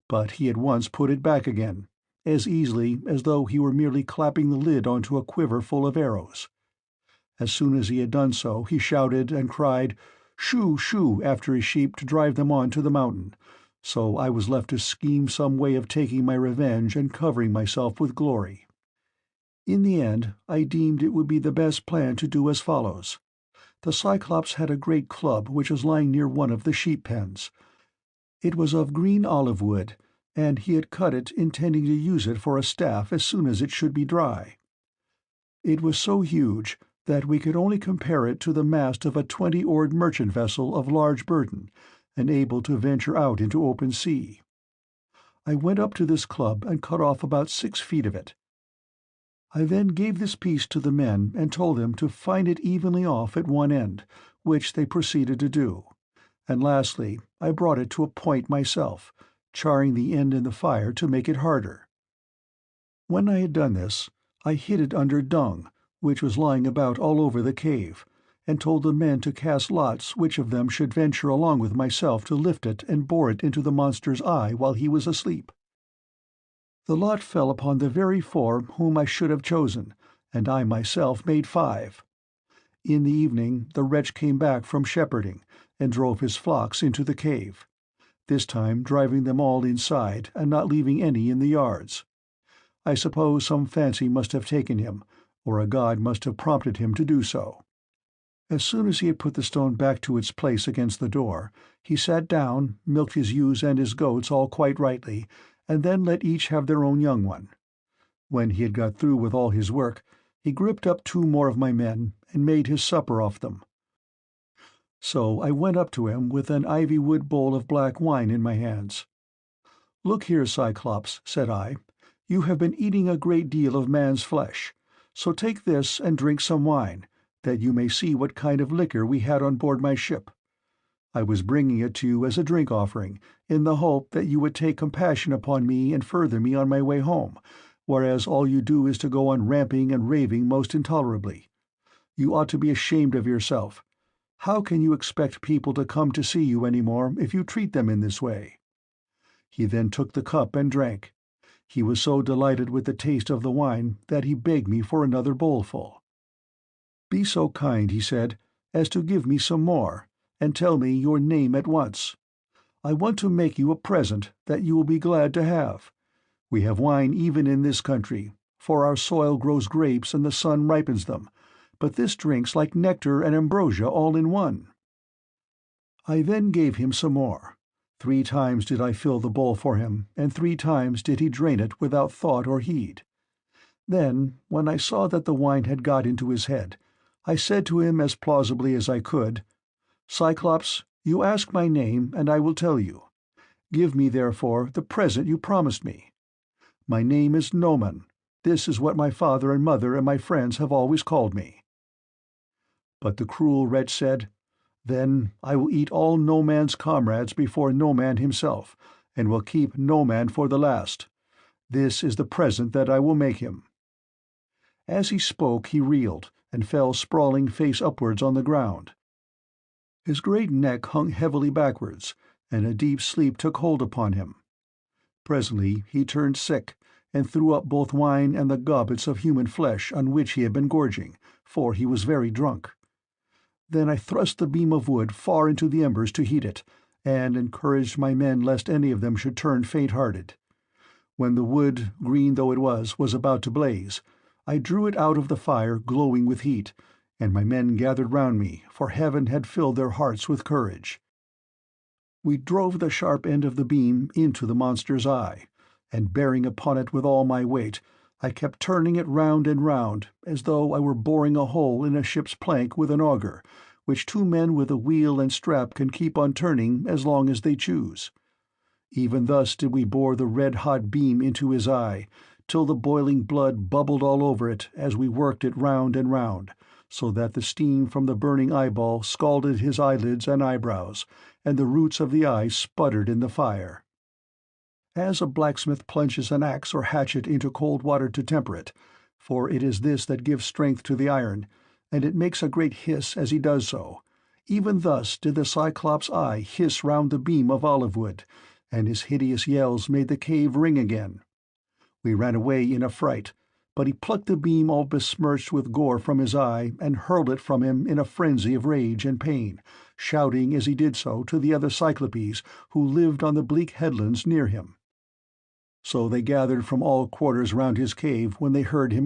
but he at once put it back again, as easily as though he were merely clapping the lid onto a quiver full of arrows. As soon as he had done so, he shouted and cried, "Shoo, shoo," after his sheep to drive them on to the mountain, so I was left to scheme some way of taking my revenge and covering myself with glory. In the end, I deemed it would be the best plan to do as follows. The Cyclops had a great club which was lying near one of the sheep-pens. It was of green olive wood, and he had cut it intending to use it for a staff as soon as it should be dry. It was so huge that we could only compare it to the mast of a 20-oared merchant vessel of large burden, and able to venture out into open sea. I went up to this club and cut off about 6 feet of it. I then gave this piece to the men and told them to fine it evenly off at one end, which they proceeded to do, and lastly I brought it to a point myself, charring the end in the fire to make it harder. When I had done this, I hid it under dung, which was lying about all over the cave, and told the men to cast lots which of them should venture along with myself to lift it and bore it into the monster's eye while he was asleep. The lot fell upon the very 4 whom I should have chosen, and I myself made 5. In the evening the wretch came back from shepherding, and drove his flocks into the cave, this time driving them all inside and not leaving any in the yards. I suppose some fancy must have taken him, or a god must have prompted him to do so. As soon as he had put the stone back to its place against the door, he sat down, milked his ewes and his goats all quite rightly, and then let each have their own young one. When he had got through with all his work, he gripped up 2 more of my men and made his supper off them. So I went up to him with an ivy-wood bowl of black wine in my hands. "Look here, Cyclops," said I, "you have been eating a great deal of man's flesh, so take this and drink some wine, that you may see what kind of liquor we had on board my ship. I was bringing it to you as a drink offering, in the hope that you would take compassion upon me and further me on my way home, whereas all you do is to go on ramping and raving most intolerably. You ought to be ashamed of yourself. How can you expect people to come to see you any more if you treat them in this way?" He then took the cup and drank. He was so delighted with the taste of the wine that he begged me for another bowlful. "Be so kind," he said, "as to give me some more, and tell me your name at once. I want to make you a present that you will be glad to have. We have wine even in this country, for our soil grows grapes and the sun ripens them, but this drink's like nectar and ambrosia all in one." I then gave him some more. 3 times did I fill the bowl for him, and 3 times did he drain it without thought or heed. Then, when I saw that the wine had got into his head, I said to him as plausibly as I could, "Cyclops, you ask my name, and I will tell you. Give me, therefore, the present you promised me. My name is Noman. This is what my father and mother and my friends have always called me." But the cruel wretch said, "Then I will eat all Noman's comrades before Noman himself, and will keep Noman for the last. This is the present that I will make him." As he spoke he reeled, and fell sprawling face upwards on the ground. His great neck hung heavily backwards, and a deep sleep took hold upon him. Presently he turned sick, and threw up both wine and the gobbets of human flesh on which he had been gorging, for he was very drunk. Then I thrust the beam of wood far into the embers to heat it, and encouraged my men lest any of them should turn faint-hearted. When the wood, green though it was about to blaze, I drew it out of the fire glowing with heat, and my men gathered round me, for heaven had filled their hearts with courage. We drove the sharp end of the beam into the monster's eye, and bearing upon it with all my weight, I kept turning it round and round, as though I were boring a hole in a ship's plank with an auger, which 2 men with a wheel and strap can keep on turning as long as they choose. Even thus did we bore the red-hot beam into his eye, till the boiling blood bubbled all over it as we worked it round and round, so that the steam from the burning eyeball scalded his eyelids and eyebrows, and the roots of the eye sputtered in the fire. As a blacksmith plunges an axe or hatchet into cold water to temper it, for it is this that gives strength to the iron, and it makes a great hiss as he does so, even thus did the Cyclops' eye hiss round the beam of olive wood, and his hideous yells made the cave ring again. We ran away in a fright, but he plucked the beam all besmirched with gore from his eye and hurled it from him in a frenzy of rage and pain, shouting as he did so to the other Cyclopes who lived on the bleak headlands near him. So they gathered from all quarters round his cave when they heard him